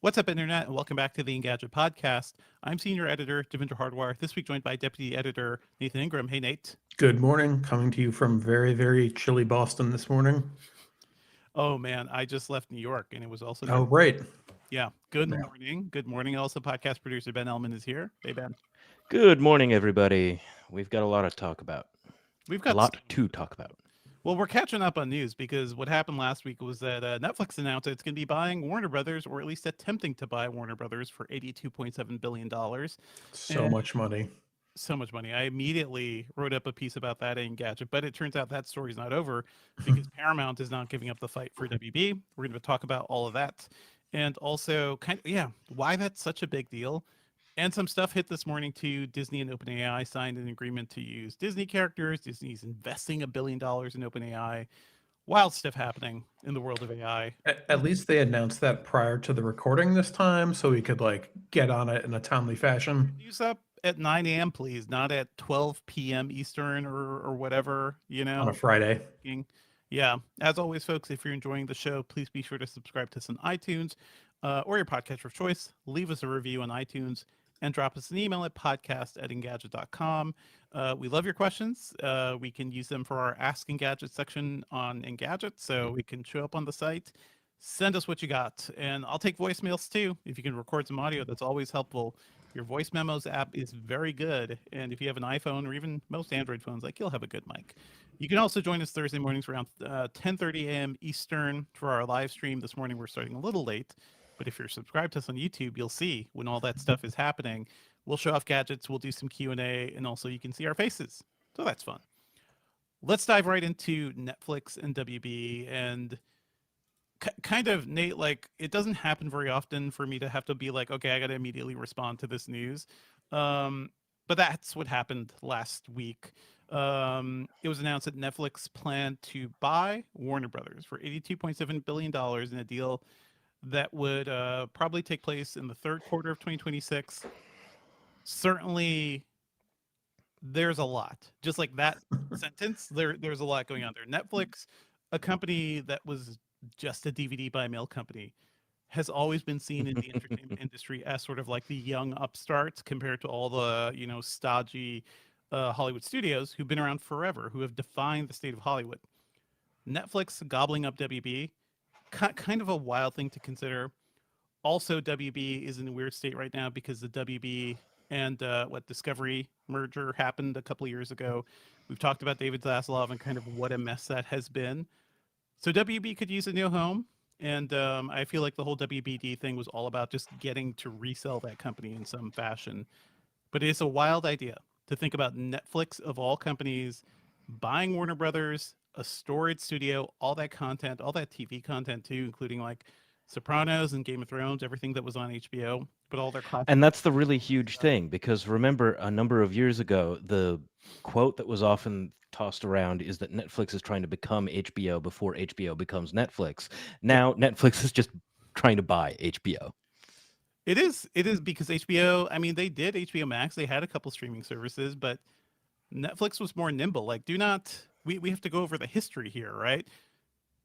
What's up, Internet, and welcome back to the Engadget Podcast. I'm Senior Editor Devendra Hardwar, this week joined by Deputy Editor Nathan Ingram. Hey, Nate. Good morning. Coming to you from very, very chilly Boston this morning. Oh, man, I just left New York, and it was also Oh, very... right. Yeah, good Yeah. morning. Good morning. Also, podcast producer Ben Ellman is here. Hey, Ben. Good morning, everybody. We've got a lot to talk about. We've A got... lot to talk about. Well, we're catching up on news because what happened last week was that Netflix announced it's going to be buying Warner Brothers, or at least attempting to buy Warner Brothers for $82.7 billion. So much money. So much money. I immediately wrote up a piece about that in Engadget, but it turns out that story's not over because Paramount is not giving up the fight for WB. We're going to talk about all of that. And also, why that's such a big deal. And some stuff hit this morning too. Disney and OpenAI signed an agreement to use Disney characters. Disney's investing $1 billion in OpenAI. Wild stuff happening in the world of AI. At least they announced that prior to the recording this time, so we could get on it in a timely fashion. Use up at 9 a.m., please, not at 12 p.m. Eastern or whatever, On a Friday. Yeah. As always, folks, if you're enjoying the show, please be sure to subscribe to us on iTunes or your podcatcher of choice. Leave us a review on iTunes and drop us an email at podcast@engadget.com. We love your questions. We can use them for our Ask Engadget section on Engadget, so we can show up on the site. Send us what you got, and I'll take voicemails too. If you can record some audio, that's always helpful. Your voice memos app is very good, and if you have an iPhone or even most Android phones, you'll have a good mic. You can also join us Thursday mornings around 10:30 a.m. Eastern for our live stream. This morning we're starting a little late, but if you're subscribed to us on YouTube, you'll see when all that stuff is happening. We'll show off gadgets, we'll do some Q&A, and also you can see our faces. So that's fun. Let's dive right into Netflix and WB. And kind of, Nate, it doesn't happen very often for me to have to be like, okay, I got to immediately respond to this news. But that's what happened last week. It was announced that Netflix planned to buy Warner Brothers for $82.7 billion in a deal that would probably take place in the third quarter of 2026. Certainly, there's a lot. Just like that sentence, there's a lot going on there. Netflix, a company that was just a DVD by mail company, has always been seen in the entertainment industry as sort of like the young upstarts compared to all the, stodgy Hollywood studios who've been around forever, who have defined the state of Hollywood. Netflix gobbling up WB, kind of a wild thing to consider. Also, WB is in a weird state right now because the WB and Discovery merger happened a couple of years ago. We've talked about David Zaslav and kind of what a mess that has been. So WB could use a new home. And I feel like the whole WBD thing was all about just getting to resell that company in some fashion. But it's a wild idea to think about Netflix, of all companies, buying Warner Brothers, a storied studio, all that content, all that TV content too, including Sopranos and Game of Thrones, everything that was on HBO, but all their classic. And that's the really huge thing, because remember, a number of years ago, the quote that was often tossed around is that Netflix is trying to become HBO before HBO becomes Netflix. Now Netflix is just trying to buy HBO. It is because HBO, I mean, they did HBO Max. They had a couple streaming services, but Netflix was more nimble. We have to go over the history here, right?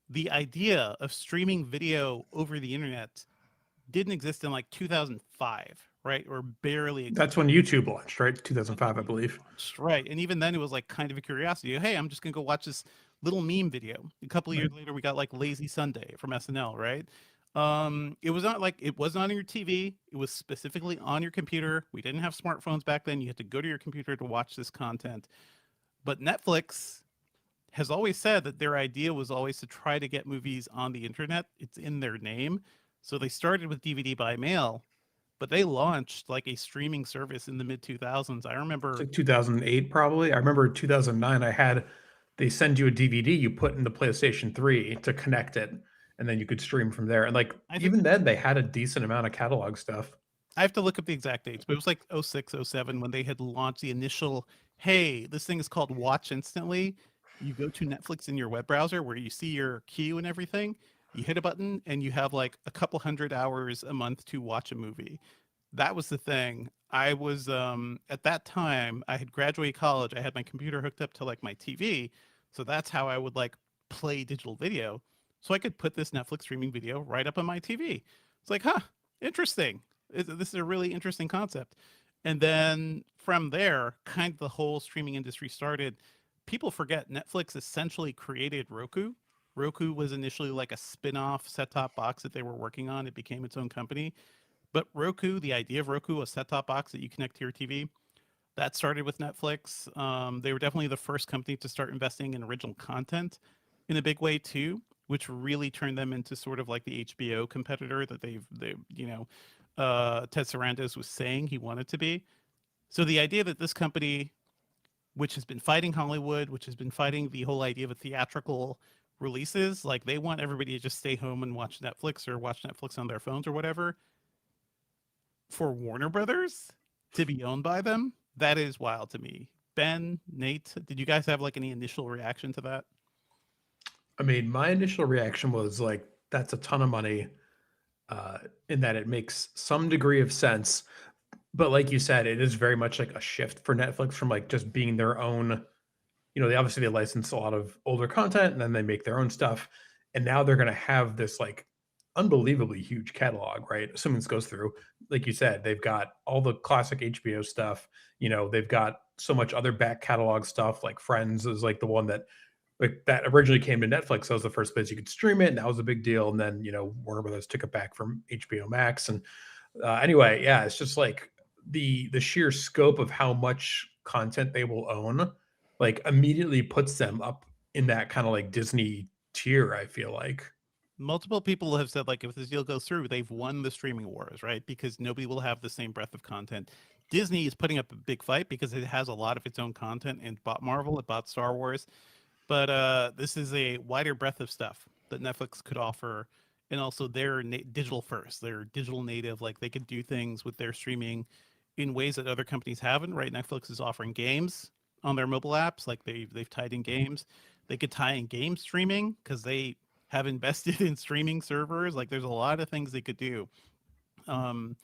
The idea of streaming video over the internet didn't exist in 2005, right? Or barely existed. That's when YouTube launched, right? 2005, I believe. Right. And even then it was kind of a curiosity. Hey, I'm just going to go watch this little meme video. A couple of years later, we got Lazy Sunday from SNL, right? It was not on your TV. It was specifically on your computer. We didn't have smartphones back then. You had to go to your computer to watch this content. But Netflix has always said that their idea was always to try to get movies on the internet. It's in their name. So they started with DVD by mail, but they launched a streaming service in the mid 2000s. I remember It's 2008, probably. I remember 2009, they send you a DVD you put in the PlayStation 3 to connect it, and then you could stream from there. And even then, they had a decent amount of catalog stuff. I have to look up the exact dates, but it was 06, 07 when they had launched the initial, hey, this thing is called Watch Instantly. You go to Netflix in your web browser where you see your queue and everything. You hit a button and you have a couple hundred hours a month to watch a movie. That was the thing. I was at that time, I had graduated college. I had my computer hooked up to my TV. So that's how I would play digital video. So I could put this Netflix streaming video right up on my TV. It's interesting. This is a really interesting concept. And then from there, kind of the whole streaming industry started. People forget Netflix essentially created Roku. Roku was initially like a spin-off set-top box that they were working on. It became its own company. But Roku, the idea of Roku, a set-top box that you connect to your TV, that started with Netflix. They were definitely the first company to start investing in original content in a big way too, which really turned them into sort of like the HBO competitor that Ted Sarandos was saying he wanted to be. So the idea that this company, which has been fighting Hollywood, which has been fighting the whole idea of a theatrical releases, like they want everybody to just stay home and watch Netflix or watch Netflix on their phones or whatever, for Warner Brothers to be owned by them, that is wild to me. Ben, Nate, did you guys have like any initial reaction to that? I mean, my initial reaction was like, that's a ton of money, in that it makes some degree of sense. But like you said, it is very much like a shift for Netflix from like just being their own. They obviously they license a lot of older content and then they make their own stuff. And now they're going to have this like unbelievably huge catalog, right? Assuming this goes through, like you said, they've got all the classic HBO stuff. They've got so much other back catalog stuff. Like Friends is like the one that like that originally came to Netflix. That was the first place you could stream it, and that was a big deal. And then Warner Brothers took it back from HBO Max. And anyway, yeah, it's just like the sheer scope of how much content they will own, like immediately puts them up in that kind of like Disney tier. I feel like Multiple people have said like if this deal goes through, they've won the streaming wars, right? Because nobody will have the same breadth of content. Disney is putting up a big fight because it has a lot of its own content and bought Marvel, it bought Star Wars. But this is a wider breadth of stuff that Netflix could offer, and also they're digital first. They're digital native. Like they could do things with their streaming in ways that other companies haven't. Right? Netflix is offering games on their mobile apps. Like they've tied in games. They could tie in game streaming because they have invested in streaming servers. Like there's a lot of things they could do. Um,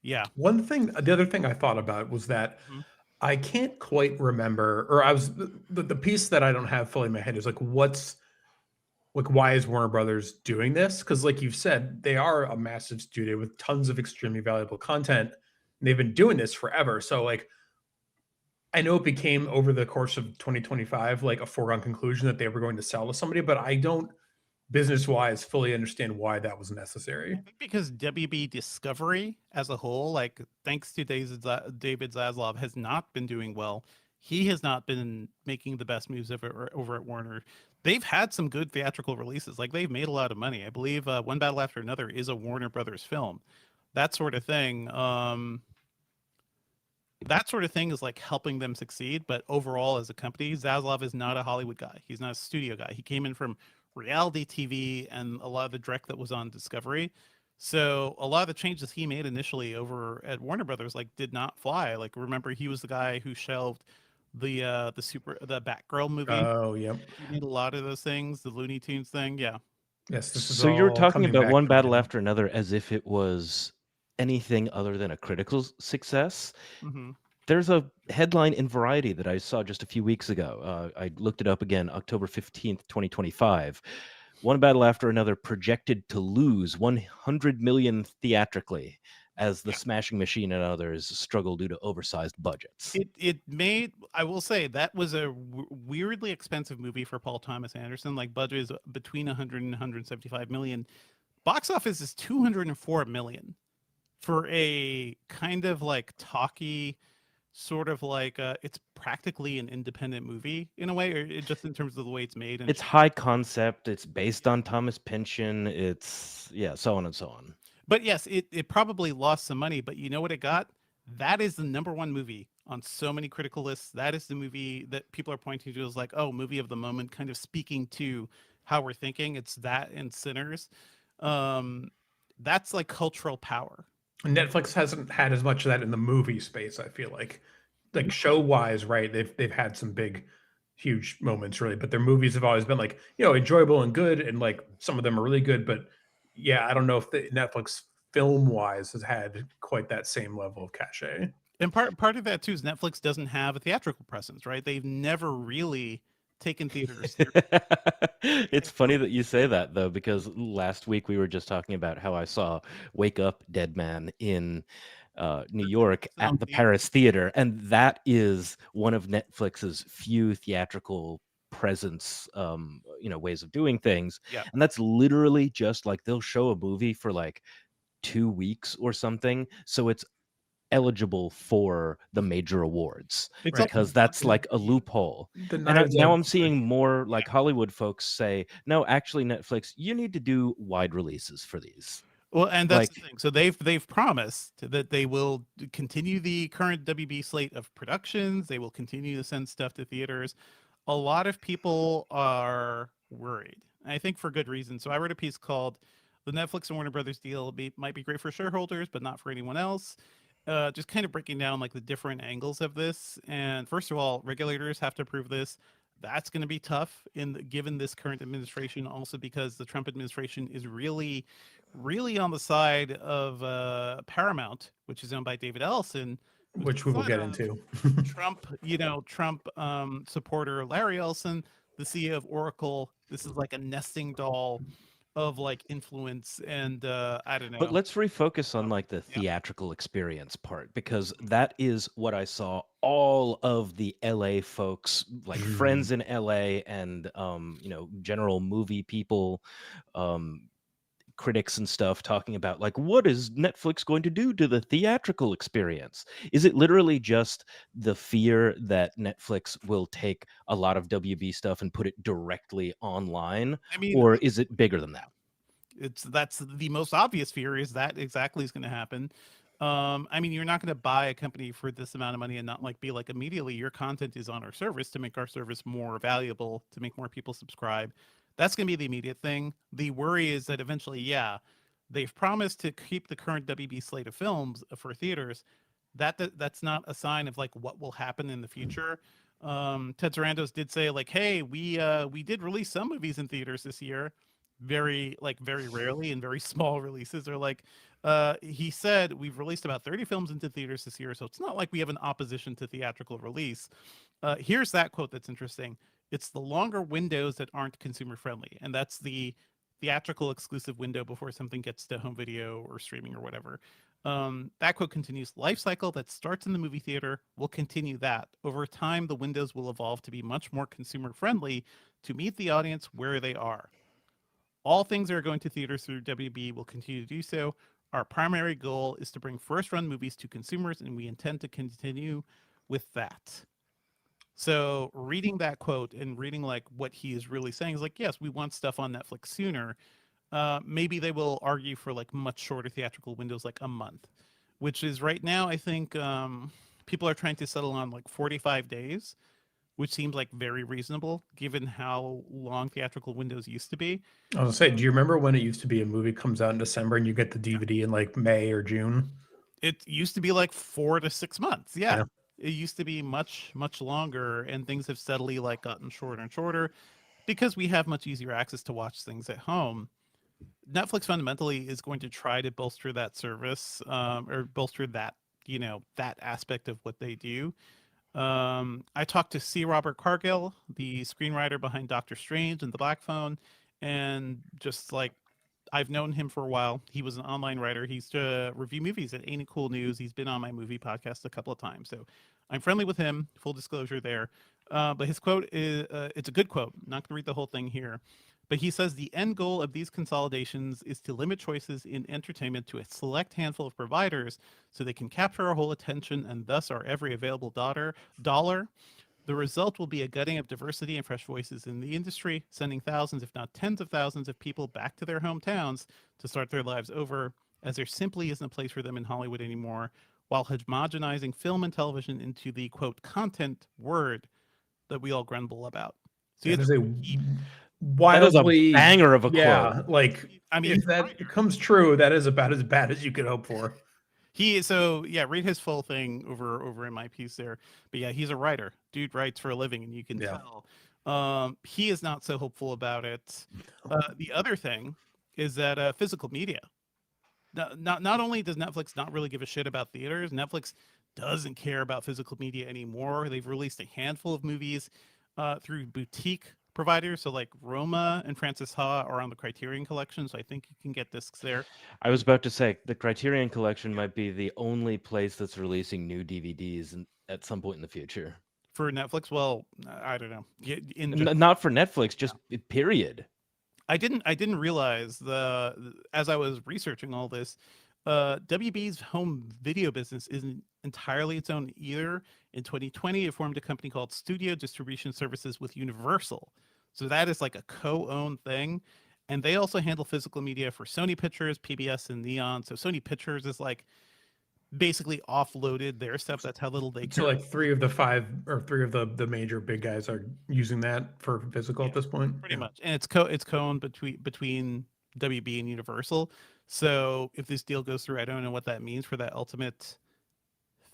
yeah. the other thing I thought about was that Mhm. I can't quite remember, or I was the piece that I don't have fully in my head is like, why is Warner Brothers doing this? Because like you've said, they are a massive studio with tons of extremely valuable content. And they've been doing this forever. So like, I know it became over the course of 2025 like a foregone conclusion that they were going to sell to somebody, but I don't business wise fully understand why that was necessary. I think because WB Discovery as a whole, like thanks to David Zaslav, has not been doing well. He has not been making the best moves over at Warner. They've had some good theatrical releases. Like they've made a lot of money. I believe One Battle After Another is a Warner Brothers film. That sort of thing. That sort of thing is like helping them succeed. But overall, as a company, Zaslav is not a Hollywood guy. He's not a studio guy. He came in from reality TV and a lot of the direct that was on Discovery. So a lot of the changes he made initially over at Warner Brothers like did not fly. Like remember, he was the guy who shelved the Batgirl movie. Oh, yep. He made a lot of those things. The Looney Tunes thing, yeah. Yes, this is So you're all talking coming about back One from Battle him. After Another as if it was anything other than a critical success. Mm-hmm. There's a headline in Variety that I saw just a few weeks ago. I looked it up again, October 15th, 2025. One Battle After Another projected to lose 100 million theatrically as the Smashing Machine and others struggle due to oversized budgets. It made, I will say, that was a weirdly expensive movie for Paul Thomas Anderson. Like budget is between 100 and 175 million. Box office is 204 million for a kind of like talky, sort of like it's practically an independent movie in a way, or just in terms of the way it's made. And It's high concept. It's based on Thomas Pynchon. It's so on and so on. But yes, it probably lost some money, but you know what it got? That is the number one movie on so many critical lists. That is the movie that people are pointing to as like, oh, movie of the moment, kind of speaking to how we're thinking. It's that and Sinners. That's like cultural power. Netflix hasn't had as much of that in the movie space, I feel like show wise, right? They've had some big, huge moments, really, but their movies have always been like, enjoyable and good, and like some of them are really good, but yeah, I don't know if the Netflix film wise has had quite that same level of cachet. And part of that too is Netflix doesn't have a theatrical presence, right? They've never really taken theaters. It's funny that you say that though, because last week we were just talking about how I saw Wake Up Dead Man in New York at the Paris Theater, and that is one of Netflix's few theatrical presence ways of doing things. Yeah. And that's literally just like they'll show a movie for like 2 weeks or something, so it's eligible for the major awards, It's because that's like a loophole. The And Knives now Out I'm seeing more like Hollywood folks say, no, actually, Netflix, you need to do wide releases for these. Well, and that's the Like, thing. So they've promised that they will continue the current WB slate of productions. They will continue to send stuff to theaters. A lot of people are worried. And I think for good reason. So I wrote a piece called "The Netflix and Warner Brothers Deal Might Be Great for Shareholders, but Not for Anyone Else." Just kind of breaking down like the different angles of this. And first of all, regulators have to approve this. That's going to be tough given this current administration. Also, because the Trump administration is really on the side of Paramount, which is owned by David Ellison, which we will get into. Trump, Trump supporter Larry Ellison, the CEO of Oracle. This is like a nesting doll of like influence, and I don't know. But let's refocus on like the theatrical experience part, because that is what I saw all of the LA folks, like friends in LA and general movie people, critics and stuff, talking about like, what is Netflix going to do to the theatrical experience? Is it literally just the fear that Netflix will take a lot of WB stuff and put it directly online? I mean, or is it bigger than that? That's the most obvious fear, is that exactly is going to happen. I mean, you're not going to buy a company for this amount of money and not like be like, immediately your content is on our service to make our service more valuable, to make more people subscribe. That's going to be the immediate thing. The worry is that eventually, they've promised to keep the current WB slate of films for theaters. That's not a sign of like what will happen in the future. Ted Sarandos did say like, hey, we did release some movies in theaters this year, very rarely, and very small releases. Or like, he said, we've released about 30 films into theaters this year, so it's not like we have an opposition to theatrical release. Here's that quote that's interesting. It's the longer windows that aren't consumer friendly, and that's the theatrical exclusive window before something gets to home video or streaming or whatever. That quote continues: life cycle that starts in the movie theater will continue that. Over time, the windows will evolve to be much more consumer friendly to meet the audience where they are. All things that are going to theaters through WB will continue to do so. Our primary goal is to bring first-run movies to consumers, and we intend to continue with that. So reading that quote and reading like what he is really saying is like, yes, we want stuff on Netflix sooner. Maybe they will argue for like much shorter theatrical windows, like a month, which is right now, I think people are trying to settle on like 45 days, which seems like very reasonable given how long theatrical windows used to be. I was gonna say, do you remember when it used to be a movie comes out in December and you get the DVD in like May or June? It used to be like 4 to 6 months. Yeah. It used to be much longer, and things have steadily like gotten shorter and shorter because we have much easier access to watch things at home. Netflix fundamentally is going to try to bolster that service, or bolster that, that aspect of what they do. I talked to C. Robert Cargill, the screenwriter behind Doctor Strange and The Black Phone, and just like, I've known him for a while. He was an online writer. He used to review movies at Ain't It Cool News. He's been on my movie podcast a couple of times, so I'm friendly with him. Full disclosure there. But his quote is, it's a good quote. I'm not going to read the whole thing here. But he says the end goal of these consolidations is to limit choices in entertainment to a select handful of providers so they can capture our whole attention and thus our every available dollar. The result will be a gutting of diversity and fresh voices in the industry, sending thousands, if not tens of thousands, of people back to their hometowns to start their lives over, as there simply isn't a place for them in Hollywood anymore, while homogenizing film and television into the, quote, content word that we all grumble about. So That is a wildly banger of a quote. Like, I mean, if that comes true, that is about as bad as you could hope for. Read his full thing over in my piece there. But yeah, he's a writer. Dude writes for a living, and you can tell. He is not so hopeful about it. The other thing is that physical media. Not only does Netflix not really give a shit about theaters, Netflix doesn't care about physical media anymore. They've released a handful of movies through boutique providers. So like Roma and Francis Ha are on the Criterion Collection, so I think you can get discs there. I was about to say the Criterion Collection might be the only place that's releasing new DVDs at some point in the future. For Netflix, well, I don't know. Not for Netflix, just period. I didn't realize as I was researching all this, WB's home video business isn't entirely its own either. In 2020, it formed a company called Studio Distribution Services with Universal. So that is like a co-owned thing. And they also handle physical media for Sony Pictures, PBS, and Neon. So Sony Pictures is like basically offloaded their stuff. That's how little they care. So like 3 of the 5 or 3 of the major big guys are using that for physical at this point. Pretty much. And it's co-owned between WB and Universal. So if this deal goes through, I don't know what that means for that ultimate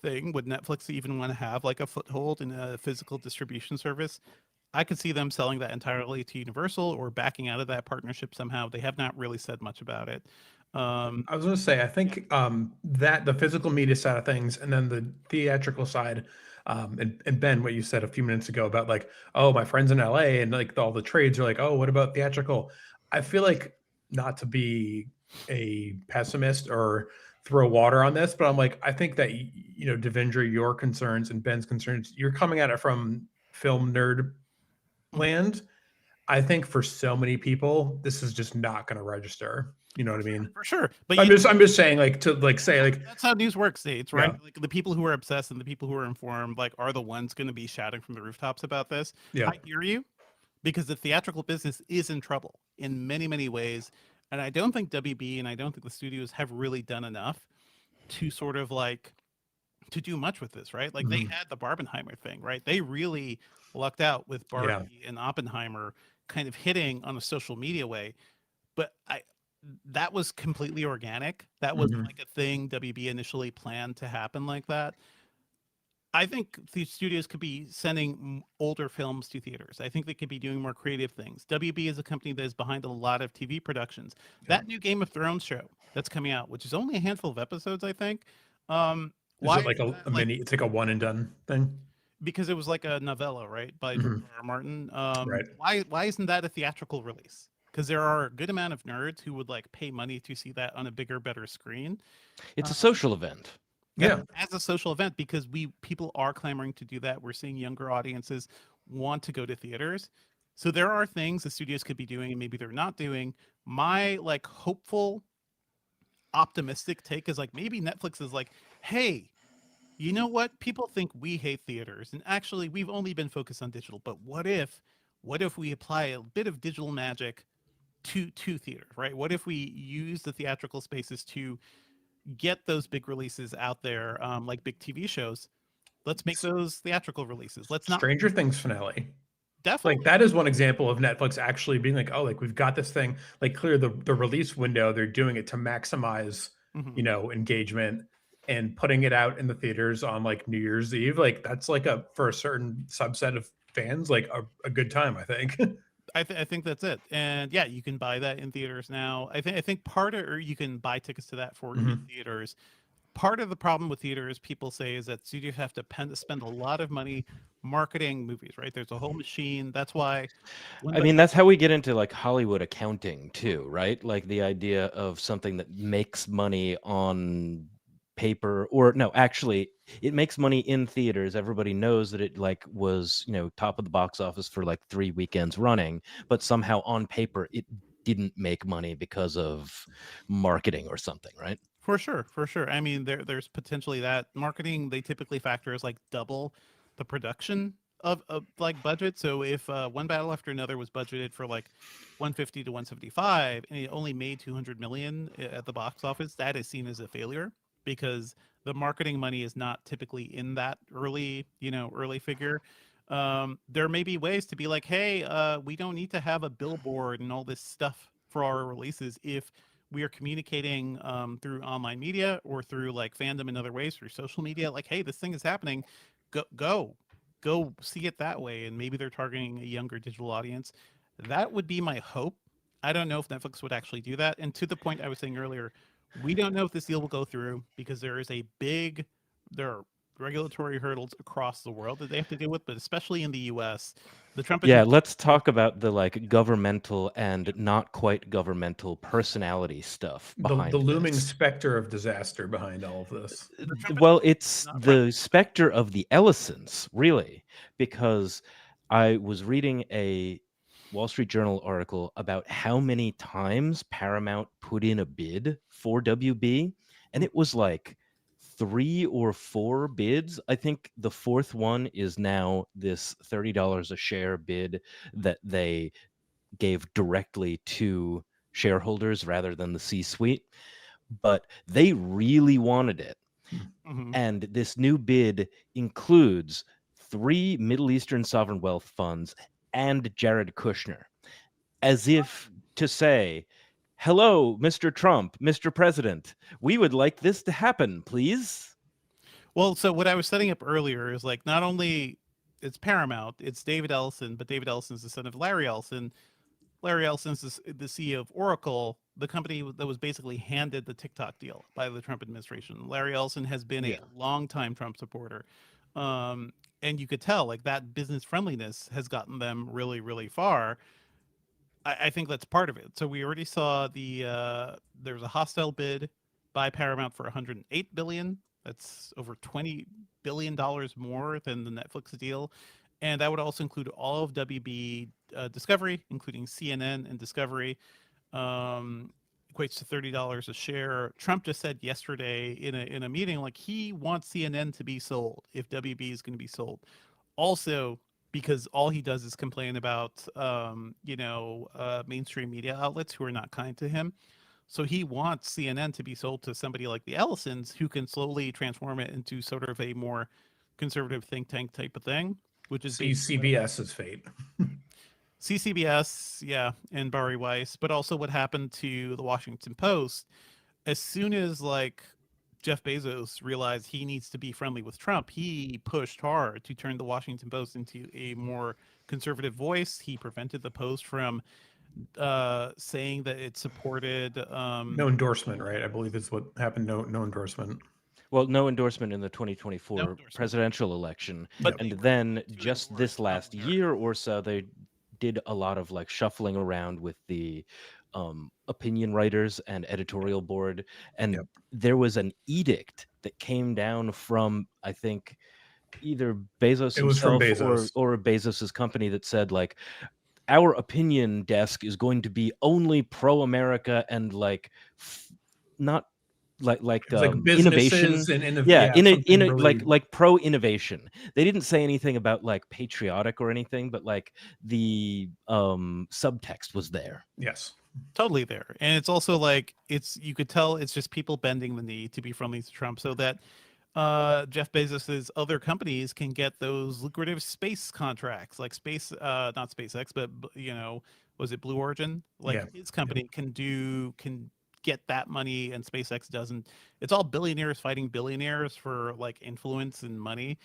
thing. Would Netflix even want to have like a foothold in a physical distribution service? I could see them selling that entirely to Universal or backing out of that partnership somehow. They have not really said much about it. I was going to say, I think that the physical media side of things and then the theatrical side, and Ben, what you said a few minutes ago about like, oh, my friends in LA and like all the trades are like, oh, what about theatrical? I feel like, not to be a pessimist or throw water on this, but I'm like, I think that, Devendra, your concerns and Ben's concerns, you're coming at it from film nerd land. I think for so many people, this is just not going to register. You know what I mean? For sure. But I'm just saying, like, to like say, like, that's how news works, States, right? Yeah. Like the people who are obsessed and the people who are informed, like, are the ones going to be shouting from the rooftops about this. Yeah. I hear you, because the theatrical business is in trouble in many, many ways. And I don't think WB and I don't think the studios have really done enough to sort of like to do much with this, right? Like they had the Barbenheimer thing, right? They really lucked out with Barbie and Oppenheimer kind of hitting on a social media way. But that was completely organic. That was like a thing WB initially planned to happen like that. I think the studios could be sending older films to theaters. I think they could be doing more creative things. WB is a company that is behind a lot of TV productions. Yeah. That new Game of Thrones show that's coming out, which is only a handful of episodes, I think. Is it like a mini? It's like a one and done thing. Because it was like a novella, right, by George R. Martin. Right. Why isn't that a theatrical release? Because there are a good amount of nerds who would like pay money to see that on a bigger, better screen. It's a social event. Yeah, as a social event, because people are clamoring to do that. We're seeing younger audiences want to go to theaters. So there are things the studios could be doing and maybe they're not doing. My like hopeful, optimistic take is like maybe Netflix is like, hey, you know what? People think we hate theaters, and actually we've only been focused on digital. But what if we apply a bit of digital magic to theater, right? What if we use the theatrical spaces to get those big releases out there, like big TV shows? Let's make those theatrical releases. Let's not Stranger Things finale. Definitely. Like that is one example of Netflix actually being like, oh, like we've got this thing, like clear the release window. They're doing it to maximize, engagement and putting it out in the theaters on like New Year's Eve. Like that's like for a certain subset of fans, like a good time, I think. I think that's it. And yeah, you can buy that in theaters now. I think or you can buy tickets to that for in theaters. Part of the problem with theaters, people say, is that studios have to spend a lot of money marketing movies, right? There's a whole machine. That's why. That's how we get into like Hollywood accounting too, right? Like the idea of something that makes money on paper, or no, actually it makes money in theaters. Everybody knows that it like was, top of the box office for like 3 weekends running, but somehow on paper it didn't make money because of marketing or something, right? For sure. I mean, there's potentially that marketing. They typically factor as like double the production of like budget. So if One Battle After Another was budgeted for like 150 to 175 and it only made 200 million at the box office, that is seen as a failure because the marketing money is not typically in that early figure. There may be ways to be like, hey, we don't need to have a billboard and all this stuff for our releases if we are communicating through online media or through like fandom in other ways, through social media. Like, hey, this thing is happening. Go see it that way. And maybe they're targeting a younger digital audience. That would be my hope. I don't know if Netflix would actually do that. And to the point I was saying earlier, we don't know if this deal will go through because there are regulatory hurdles across the world that they have to deal with, but especially in the U.S., the Trump Yeah, administration. let's talk about the like governmental and not quite governmental personality stuff The behind looming this. specter of disaster behind all of this. The Trump Well, administration it's is not the friendly. specter of the Ellisons, really, because I was reading a Wall Street Journal article about how many times Paramount put in a bid for WB, and it was like 3 or 4 bids. I think the fourth one is now this $30 a share bid that they gave directly to shareholders rather than the C-suite, but they really wanted it. Mhm. And this new bid includes 3 Middle Eastern sovereign wealth funds and Jared Kushner, as if to say, hello, Mr. Trump, Mr. President, we would like this to happen, please. Well, so what I was setting up earlier is like not only it's Paramount, it's David Ellison, but David Ellison's the son of Larry Ellison. Larry Ellison's the CEO of Oracle, the company that was basically handed the TikTok deal by the Trump administration. Larry Ellison has been a Yeah. longtime Trump supporter. And you could tell like that business friendliness has gotten them really, really far. I think that's part of it. So we already saw there was a hostile bid by Paramount for 108 billion. That's over 20 billion dollars more than the Netflix deal, and that would also include all of WB Discovery, including CNN and Discovery. Um, Equates to $30 a share. Trump just said yesterday in a meeting like he wants CNN to be sold if WB is going to be sold. Also, because all he does is complain about mainstream media outlets who are not kind to him. So he wants CNN to be sold to somebody like the Ellisons who can slowly transform it into sort of a more conservative think tank type of thing, which is See basically CBS's fate. CCBS, yeah, and Bari Weiss, but also what happened to the Washington Post. As soon as like Jeff Bezos realized he needs to be friendly with Trump, he pushed hard to turn the Washington Post into a more conservative voice. He prevented the Post from saying that it supported No endorsement, right? I believe is what happened. No endorsement. Well, no endorsement in the no 2024 endorsement. presidential election. But Yep. And they were then to just endorse this last Kamala year Harris. or so, they did a lot of like shuffling around with the opinion writers and editorial board. And Yep. there was an edict that came down from, I think, either Bezos It was from himself Bezos. or Bezos's company that said like, our opinion desk is going to be only pro-America and like not like It was like innovation. businesses and Yeah, in something a really. like pro innovation. They didn't say anything about like patriotic or anything, but like the subtext was there. Yes. Totally there. And it's also like you could tell it's just people bending the knee to be friendly to Trump so that Jeff Bezos's other companies can get those lucrative space contracts, like not SpaceX, but was it Blue Origin? Like Yeah. his company can get that money, and SpaceX doesn't. It's all billionaires fighting billionaires for like influence and money.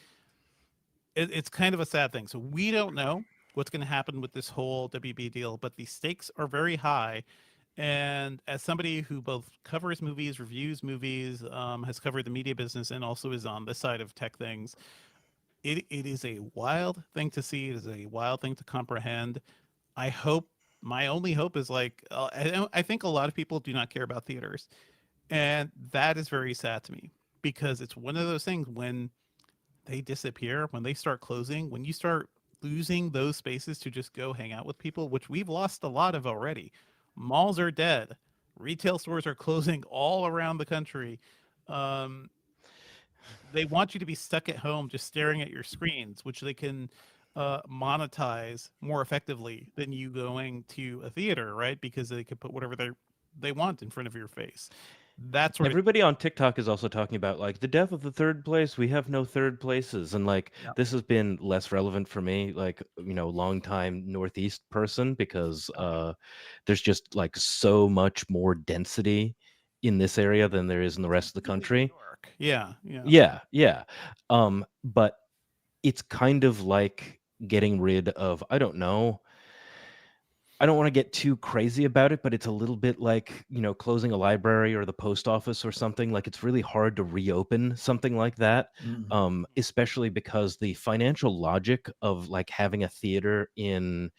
It's kind of a sad thing. So we don't know what's going to happen with this whole WB deal, but the stakes are very high. And as somebody who both covers movies, reviews movies, has covered the media business, and also is on this side of tech things, it is a wild thing to see. It is a wild thing to comprehend. I hope my only hope is like I think a lot of people do not care about theaters, and that is very sad to me because it's one of those things when they disappear, when they start closing, when you start losing those spaces to just go hang out with people, which we've lost a lot of already. Malls are dead. Retail stores are closing all around the country. Um, they want you to be stuck at home just staring at your screens, which they can monetize more effectively than you going to a theater, right? Because they could put whatever they want in front of your face. That sort of Everybody on TikTok is also talking about like the death of the third place. We have no third places, and like Yeah. this has been less relevant for me, like long time Northeast person, because there's just like so much more density in this area than there is in the rest of the really New country. York. Yeah, yeah. Yeah. But it's kind of like getting rid of, I don't know, I don't want to get too crazy about it, but it's a little bit like, closing a library or the post office or something. Like, it's really hard to reopen something like that, especially because the financial logic of like having a theater in,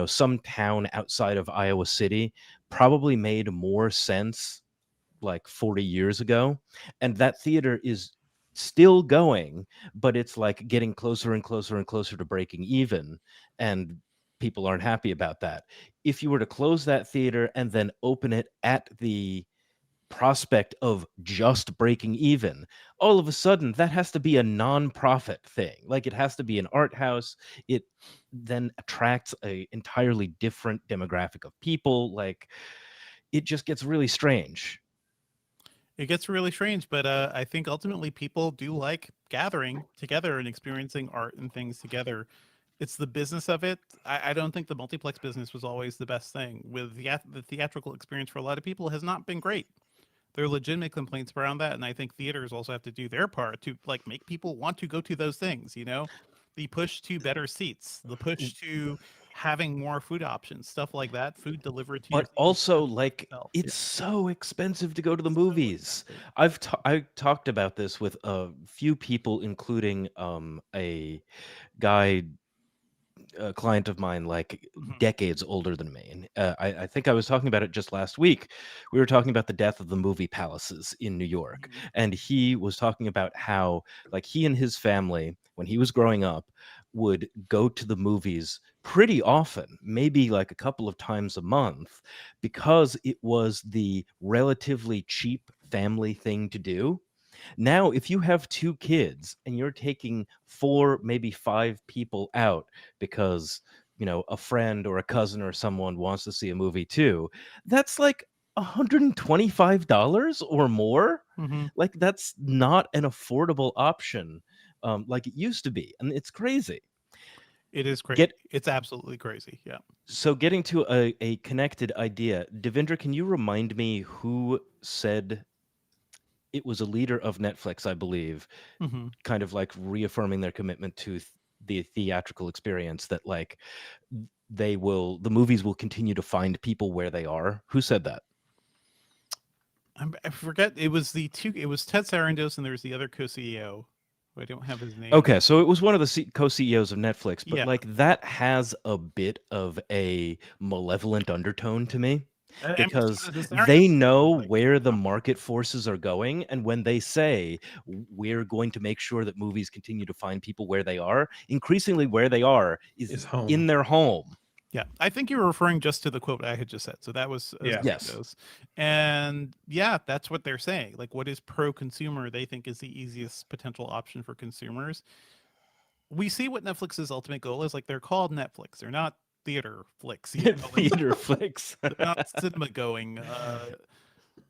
some town outside of Iowa City probably made more sense like 40 years ago. And that theater is still going, but it's like getting closer and closer and closer to breaking even. And people aren't happy about that. If you were to close that theater and then open it at the prospect of just breaking even, all of a sudden that has to be a non-profit thing. Like, it has to be an art house. It then attracts a entirely different demographic of people. Like, it just gets really strange. It gets really strange, but I think ultimately people do like gathering together and experiencing art and things together. It's the business of it. I don't think the multiplex business was always the best thing. With the theatrical experience for a lot of people has not been great. There are legitimate complaints around that, and I think theaters also have to do their part to like make people want to go to those things. The push to better seats, the push to having more food options, stuff like that. Food delivered to your But seat also, like, itself. it's so expensive to go to the So movies. expensive. I talked about this with a few people, including a guy, a client of mine, like Mhm. decades older than me. And I think I was talking about it just last week. We were talking about the death of the movie palaces in New York. Mhm. And he was talking about how, like, he and his family, when he was growing up, would go to the movies pretty often, maybe like a couple of times a month, because it was the relatively cheap family thing to do. Now, if you have two kids and you're taking four, maybe five people out because, a friend or a cousin or someone wants to see a movie too, that's like $125 or more. Mhm. Like, that's not an affordable option, like it used to be. And it's crazy. It is crazy. Get It's absolutely crazy. Yeah. So getting to a connected idea, Devendra, can you remind me who said it was a leader of Netflix, I believe, Mhm. kind of like reaffirming their commitment to the theatrical experience, that like the movies will continue to find people where they are. Who said that? I forget. It was Ted Sarandos, and there was the other co-CEO. I don't have his name. Okay, so it was one of the co-CEOs of Netflix, but Yeah. like that has a bit of a malevolent undertone to me, I mean, because the they Sarandos know was like, where the market forces are going, and when they say we're going to make sure that movies continue to find people where they are, increasingly where they are is Is home. in their home. yeah. I think you were referring just to the quote I had just said. So that was Yeah. Yes. Sarandos, and yeah, that's what they're saying. Like, what is pro-consumer? They think is the easiest potential option for consumers. We see what Netflix's ultimate goal is. Like, they're called Netflix. They're not theater flicks. Like, Theater flicks. they're not cinema going.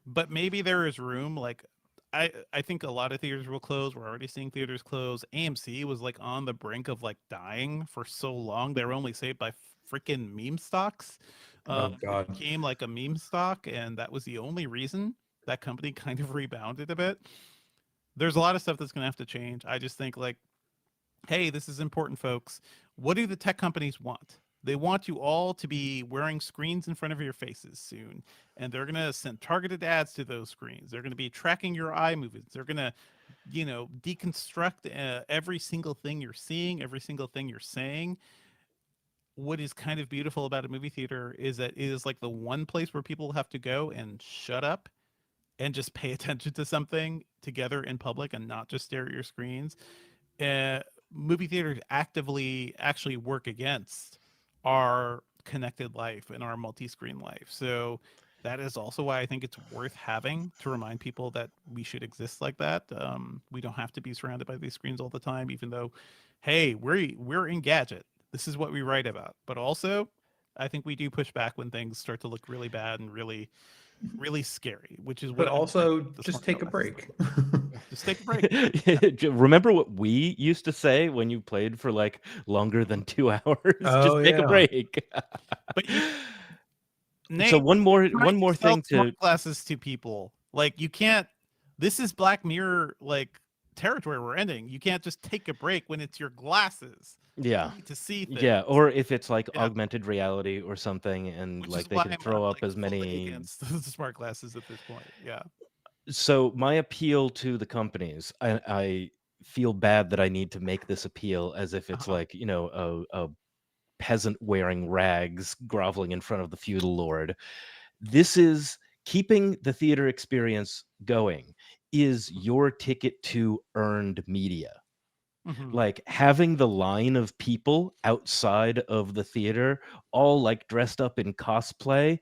But maybe there is room. Like, I think a lot of theaters will close. We're already seeing theaters close. AMC was like on the brink of like dying for so long. They were only saved by freaking meme stocks. Oh It God. became like a meme stock, and that was the only reason that company kind of rebounded a bit. There's a lot of stuff that's going to have to change. I just think, like, hey, this is important, folks. What do the tech companies want? They want you all to be wearing screens in front of your faces soon, and they're going to send targeted ads to those screens. They're going to be tracking your eye movements. They're going to, deconstruct every single thing you're seeing, every single thing you're saying. What is kind of beautiful about a movie theater is that it is like the one place where people have to go and shut up and just pay attention to something together in public and not just stare at your screens. uh, Movie theaters actively actually work against our connected life and our multi-screen life. So that is also why I think it's worth having to remind people that we should exist like that. We don't have to be surrounded by these screens all the time, even though, hey, we're Engadget. This is what we write about. But also, I think we do push back when things start to look really bad and really, really scary, which is what But I think also the just smart take a glasses break. look. Just take a break. Remember what we used to say when you played for like longer than 2 hours? Just Oh take a yeah. break. But you So Nate, one trying to more sell thing smart to glasses to people. Like, you can't. This is Black Mirror like territory we're ending. You can't just take a break when it's your glasses. Yeah. You need to see things. Yeah, or if it's like Yeah. augmented reality or something, and Which like is they why can I'm throw up like as fully many. against the smart glasses at this point. Yeah. So my appeal to the companies, I feel bad that I need to make this appeal as if it's like, you know, a peasant wearing rags groveling in front of the feudal lord. This is keeping the theater experience going, is your ticket to earned media. Mhm. Like having the line of people outside of the theater all like dressed up in cosplay.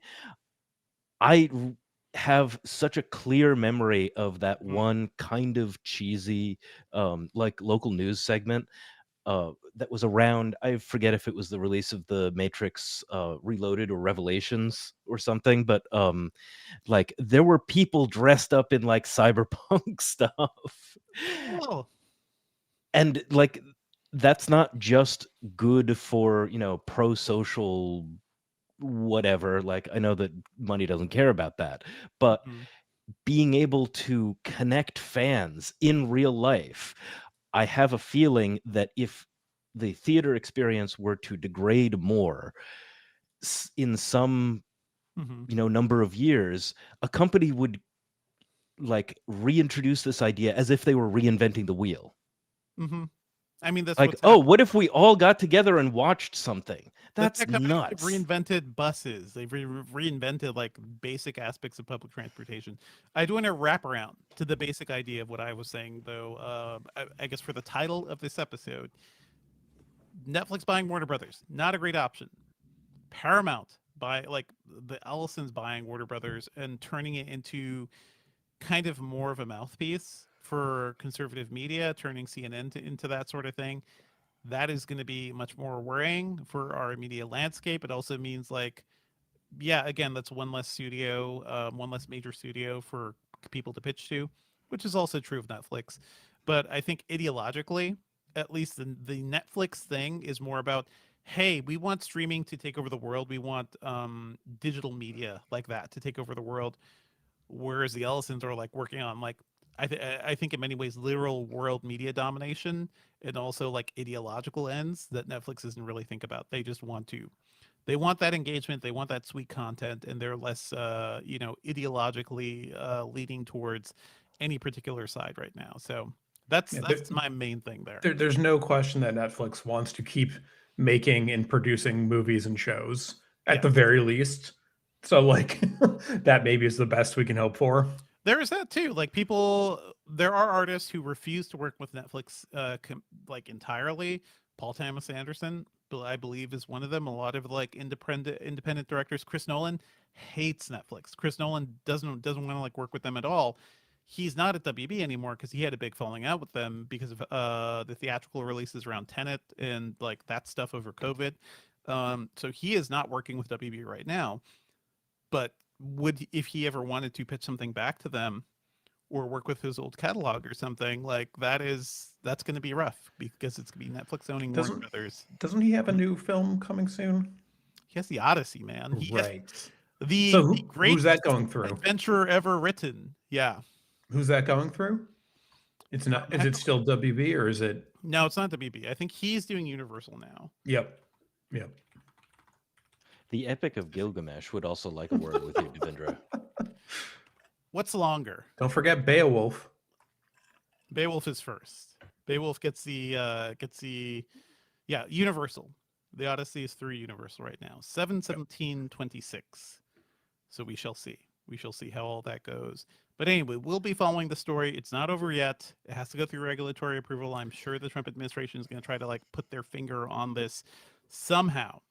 Have such a clear memory of that one kind of cheesy like local news segment that was around. I forget if it was the release of the Matrix Reloaded or Revelations or something, but like there were people dressed up in like cyberpunk stuff. Oh. And like that's not just good for, you know, pro-social whatever. Like I know that money doesn't care about that, but Mhm. being able to connect fans in real life, I have a feeling that if the theater experience were to degrade more in some, Mhm. you know, number of years, a company would like reintroduce this idea as if they were reinventing the wheel. Mhm. I mean, that's Like, what's oh, happened. what if we all got together and watched something? The That's tech companies have nuts. reinvented buses. They've reinvented like basic aspects of public transportation. I do want to wrap around to the basic idea of what I was saying, though. I guess for the title of this episode, Netflix buying Warner Brothers, not a great option. Paramount by like the Ellisons buying Warner Brothers and turning it into kind of more of a mouthpiece for conservative media, turning CNN into that sort of thing. That is going to be much more worrying for our media landscape. It also means like, yeah, again, that's one less studio, one less major studio for people to pitch to, which is also true of Netflix. But I think ideologically, at least the Netflix thing is more about, hey, we want streaming to take over the world. We want digital media like that to take over the world. Whereas the Ellisons are like working on like, I think in many ways literal world media domination and also like ideological ends that Netflix doesn't really think about. They want that engagement, they want that sweet content, and they're less you know, ideologically leaning towards any particular side right now. So Yeah, that's my main thing there. there's no question that Netflix wants to keep making and producing movies and shows at Yeah. the very least. So like that maybe is the best we can hope for. There is that too. Like people, there are artists who refuse to work with Netflix, like entirely. Paul Thomas Anderson, I believe, is one of them. A lot of like independent directors. Chris Nolan hates Netflix. Chris Nolan doesn't want to like work with them at all. He's not at WB anymore because he had a big falling out with them because of the theatrical releases around Tenet and like that stuff over COVID. So he is not working with WB right now. But would, if he ever wanted to pitch something back to them or work with his old catalog or something, like that's going to be rough because it's going to be Netflix owning Warner Doesn't Brothers. doesn't he have a new film coming soon? He has the Odyssey, man. He has Right. So the who's that greatest going through? adventure ever written. Yeah. Who's that going through? It's not. I Is have it to, still WB or is it? no, it's not WB. I think he's doing Universal now. Yep. Yep. The Epic of Gilgamesh would also like a word with you, Devindra. What's longer? Don't forget Beowulf. Beowulf is first. Beowulf gets yeah, Universal. The Odyssey is through Universal right now. 7/17/26. So we shall see. We shall see how all that goes. But anyway, we'll be following the story. It's not over yet. It has to go through regulatory approval. I'm sure the Trump administration is going to try to like put their finger on this somehow.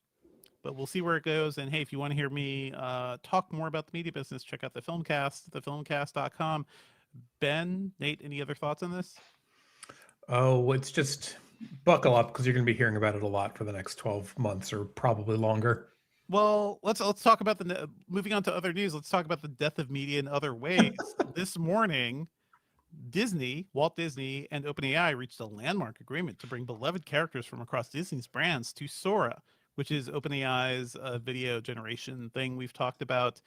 But we'll see where it goes. And hey, if you want to hear me talk more about the media business, check out the Filmcast, thefilmcast.com. Ben, Nate, any other thoughts on this? Oh, it's just buckle up because you're going to be hearing about it a lot for the next 12 months or probably longer. Well, let's talk about moving on to other news. Let's talk about the death of media in other ways. This morning, Walt Disney, and OpenAI reached a landmark agreement to bring beloved characters from across Disney's brands to Sora, which is OpenAI's video generation thing we've talked about.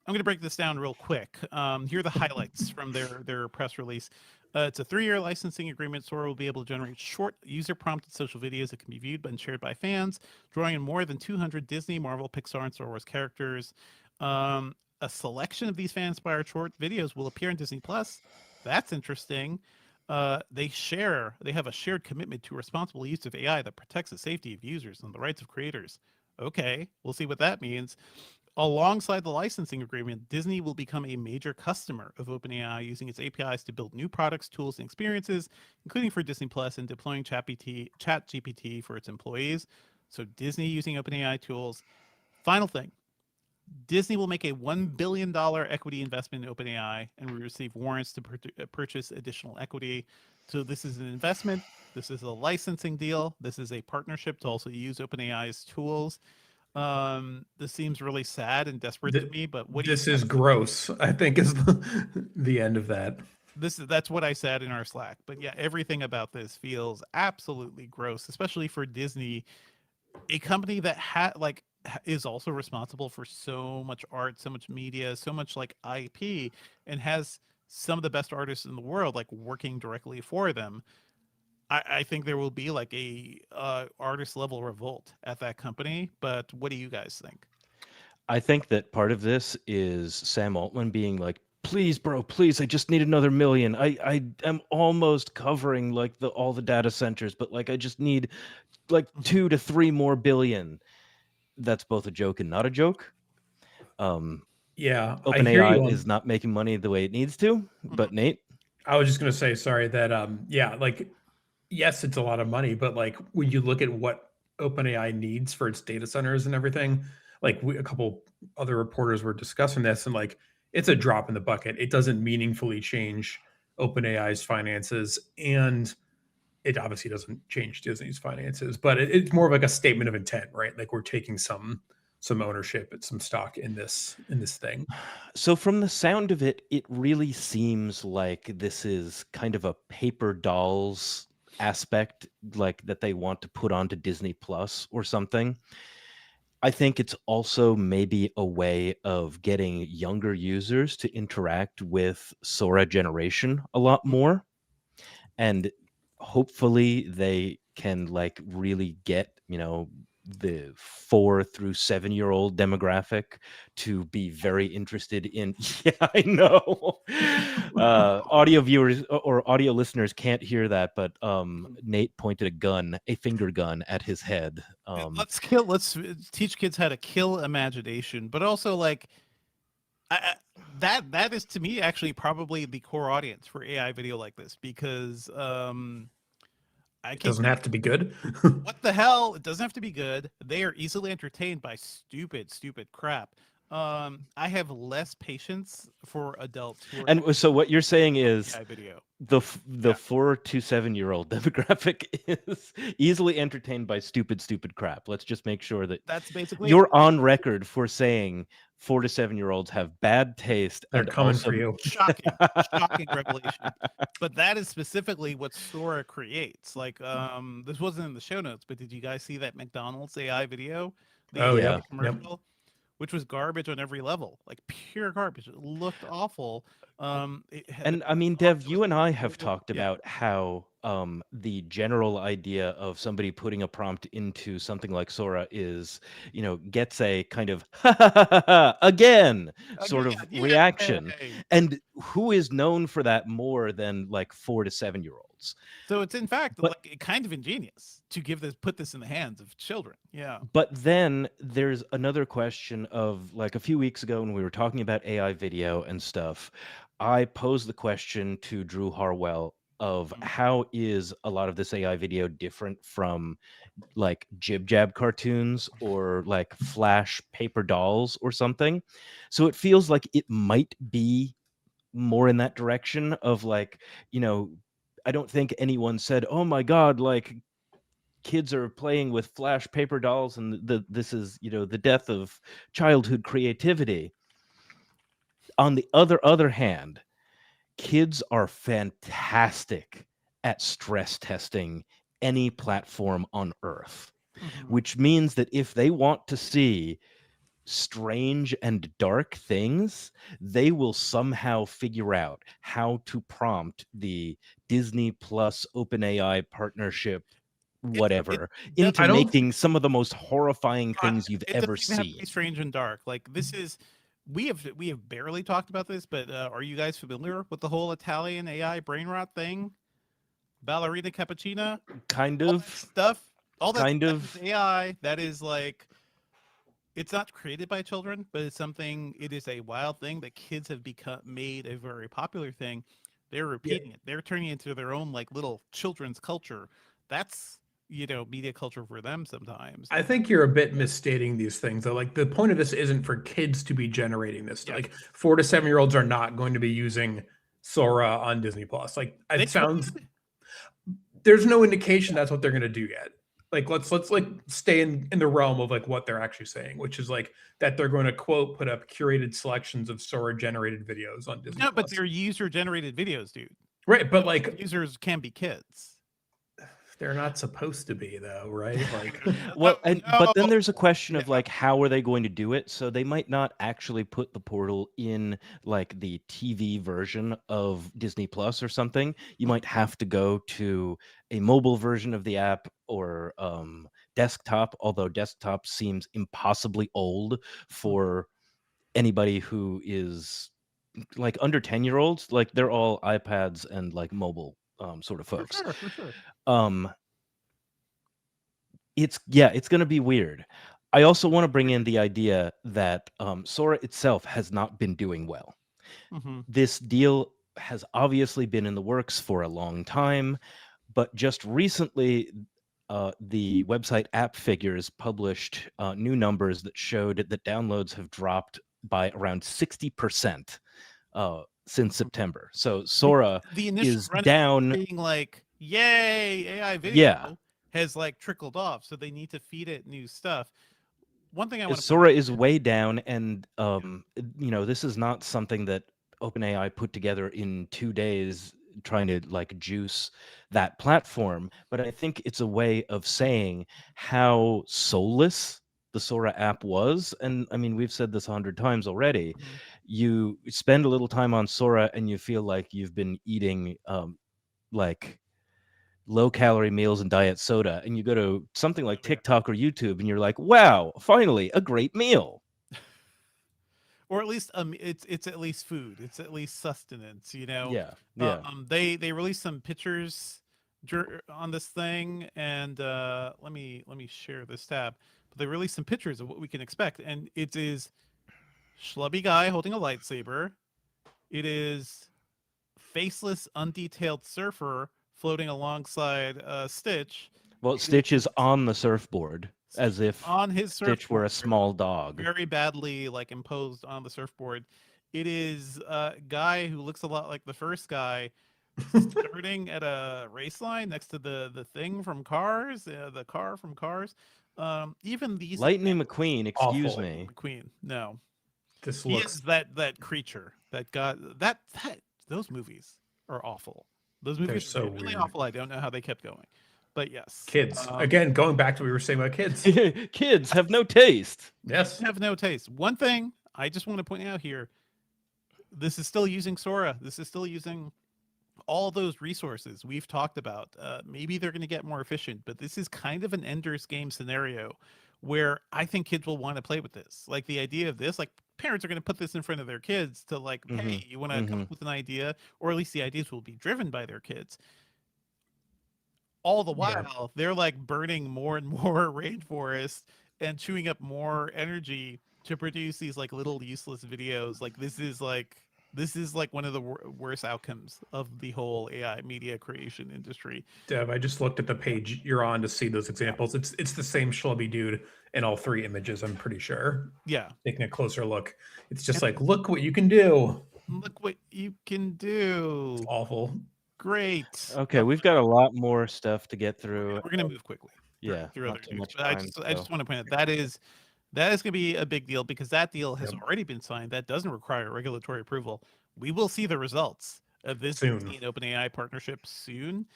I'm going to break this down real quick. Here are the highlights from their press release. It's a 3-year licensing agreement. Sora will be able to generate short, user-prompted social videos that can be viewed and shared by fans, drawing in more than 200 Disney, Marvel, Pixar, and Star Wars characters. A selection of these fan-inspired short videos will appear in Disney Plus. That's interesting. They have a shared commitment to responsible use of AI that protects the safety of users and the rights of creators. Okay, we'll see what that means. Alongside the licensing agreement, Disney will become a major customer of OpenAI, using its APIs to build new products, tools, and experiences, including for Disney Plus and deploying ChatGPT for its employees. So Disney using OpenAI tools. Final thing, Disney will make a $1 billion equity investment in OpenAI and will receive warrants to purchase additional equity. So this is an investment. This is a licensing deal. This is a partnership to also use OpenAI's tools. This seems really sad and desperate to me, but what do you This is gross, I think, is the end of that. That's what I said in our Slack. But yeah, everything about this feels absolutely gross, especially for Disney, a company that is also responsible for so much art, so much media, so much like IP, and has some of the best artists in the world like working directly for them. I think there will be like a artist level revolt at that company. But what do you guys think? I think that part of this is Sam Altman being like, please, bro, please, I just need another million. I am almost covering like all the data centers, but like I just need like 2 to 3 more billion. That's both a joke and not a joke. Yeah, I hear you OpenAI on. is not making money the way it needs to. But Nate, I was just gonna say, sorry, that yeah, like, yes, it's a lot of money, but like when you look at what OpenAI needs for its data centers and everything, like a couple other reporters were discussing this, and like it's a drop in the bucket. It doesn't meaningfully change OpenAI's finances, and it obviously doesn't change Disney's finances, but it's more of like a statement of intent, right? Like we're taking some ownership and some stock in this thing. so from the sound of it, it really seems like this is kind of a paper dolls aspect, like that they want to put onto Disney Plus or something. I think it's also maybe a way of getting younger users to interact with Sora generation a lot more. And hopefully they can like really get, the 4 through 7-year-old demographic to be very interested in. Yeah, I know. Audio viewers or audio listeners can't hear that, but Nate pointed a finger gun at his head. Let's teach kids how to kill imagination, but also like that is to me actually probably the core audience for AI video like this, because It doesn't have to be good. what the hell? It doesn't have to be good. They are easily entertained by stupid crap. I have less patience for adults who are And so what you're saying is AI video. the 4 to 7-year-old demographic is easily entertained by stupid crap. Let's just make sure that That's basically you're on record for saying 4 to 7-year-olds have bad taste. They're and coming also for you. shocking revelation. But that is specifically what Sora creates. Like, this wasn't in the show notes, but did you guys see that McDonald's AI video? The Oh, yeah. AI commercial, which was garbage on every level, like pure garbage. It looked awful. And I mean, Dev, you and I have talked about how the general idea of somebody putting a prompt into something like Sora is, gets a kind of again sort of reaction. And who is known for that more than like 4 to 7-year-olds? So it's in fact like kind of ingenious to put this in the hands of children. Yeah. But then there's another question of like a few weeks ago when we were talking about AI video and stuff, I posed the question to Drew Harwell of how is a lot of this AI video different from like jib jab cartoons or like flash paper dolls or something. So it feels like it might be more in that direction of like, I don't think anyone said, oh my God, like kids are playing with flash paper dolls and this is, the death of childhood creativity. On the other hand, kids are fantastic at stress testing any platform on earth, which means that if they want to see strange and dark things, they will somehow figure out how to prompt the Disney Plus OpenAI partnership It whatever doesn't into I don't. making some of the most horrifying I- things you've it ever doesn't even have to be seen. strange and dark. Like this is we have barely talked about this, but are you guys familiar with the whole Italian AI brain rot thing? Ballerina cappuccina, Kind all that of, stuff, kind that is of. AI. That is like it's not created by children, but it's something. It is a wild thing that kids have become made a very popular thing. They're Yeah, repeating it. They're turning it into their own like little children's culture. That's media culture for them sometimes. I think you're a bit misstating these things. Though, like the point of this isn't for kids to be generating this. Yeah, Like 4 to 7 year olds are not going to be using Sora on Disney Plus. Like they it sounds. could. There's no indication that's what they're going to do yet. Like let's like stay in the realm of like what they're actually saying, which is like that they're going to quote put up curated selections of Sora generated videos on Disney No, but Plus. they're user generated videos, dude. Right, but Those like users can be kids. they're not supposed to be though, right? Like Well, Oh but then no. there's a question of Yeah. like how are they going to do it? So they might not actually put the portal in like the TV version of Disney Plus or something. You might have to go to a mobile version of the app or desktop, although desktop seems impossibly old for anybody who is like under 10-year-olds. Like they're all iPads and like mobile sort of For folks. sure, for sure. Um it's going to be weird. I also want to bring in the idea that Sora itself has not been doing well. Hmm. This deal has obviously been in the works for a long time, but just recently, the website App Figures published new numbers that showed that downloads have dropped by around 60% since September. So Sora The initial is run down. being like, "Yay, AI Yeah, video," has like trickled off, so they need to feed it new stuff. One thing I want to point Sora out is here, way down, and this is not something that OpenAI put together in 2 days, trying to like juice that platform. But I think it's a way of saying how soulless the Sora app was. And I mean, we've said this 100 times already. mhm, You spend a little time on Sora, and you feel like you've been eating like low calorie meals and diet soda, and you go to something like oh, yeah. TikTok or YouTube and you're like, wow, finally a great meal. Or at least it's at least food. It's at least sustenance. Yeah, yeah. They released some pictures on this thing, and let me share this tab. But they released some pictures of what we can expect, and it is schlubby guy holding a lightsaber. It is faceless, undetailed surfer floating alongside Stitch. Well, It Stitch is is on the surfboard Stitch as if on his Stitch were a surfboard, small dog. very badly like imposed on the surfboard. It is a guy who looks a lot like the first guy, starting at a race line next to the thing from Cars, the car from Cars. Even these Lightning examples, McQueen, excuse awful. me. McQueen, no, This he is looks that creature that got that those movies are awful. Those they're movies so are really weird. awful. I don't know how they kept going, but yes, Kids. Again, going back to what we were saying about kids. Kids have no taste. Yes. have no taste. One thing I just want to point out here: this is still using Sora. This is still using all those resources we've talked about. Maybe they're going to get more efficient, but this is kind of an Ender's Game scenario where I think kids will want to play with this. Like the idea of this, like parents are going to put this in front of their kids to like, Hmm. hey, you want to come up with an idea, or at least the ideas will be driven by their kids. All the Yeah. while, they're like burning more and more rainforest and chewing up more energy to produce these like little useless videos. Like this is like one of the worst outcomes of the whole AI media creation industry. Dev, I just looked at the page you're on to see those examples. It's the same schlubby dude in all three images, I'm pretty sure. Yeah. Taking a closer look. It's just And like, look what you can do. look what you can do. It's awful. Great. Okay, we've got a lot more stuff to get through. We're gonna move quickly Yeah, through not other too news. much But I time. just want to point out that is going to be a big deal because that deal has Yep. already been signed. That doesn't require regulatory approval. We will see the results of this Soon. Disney and OpenAI partnership soon,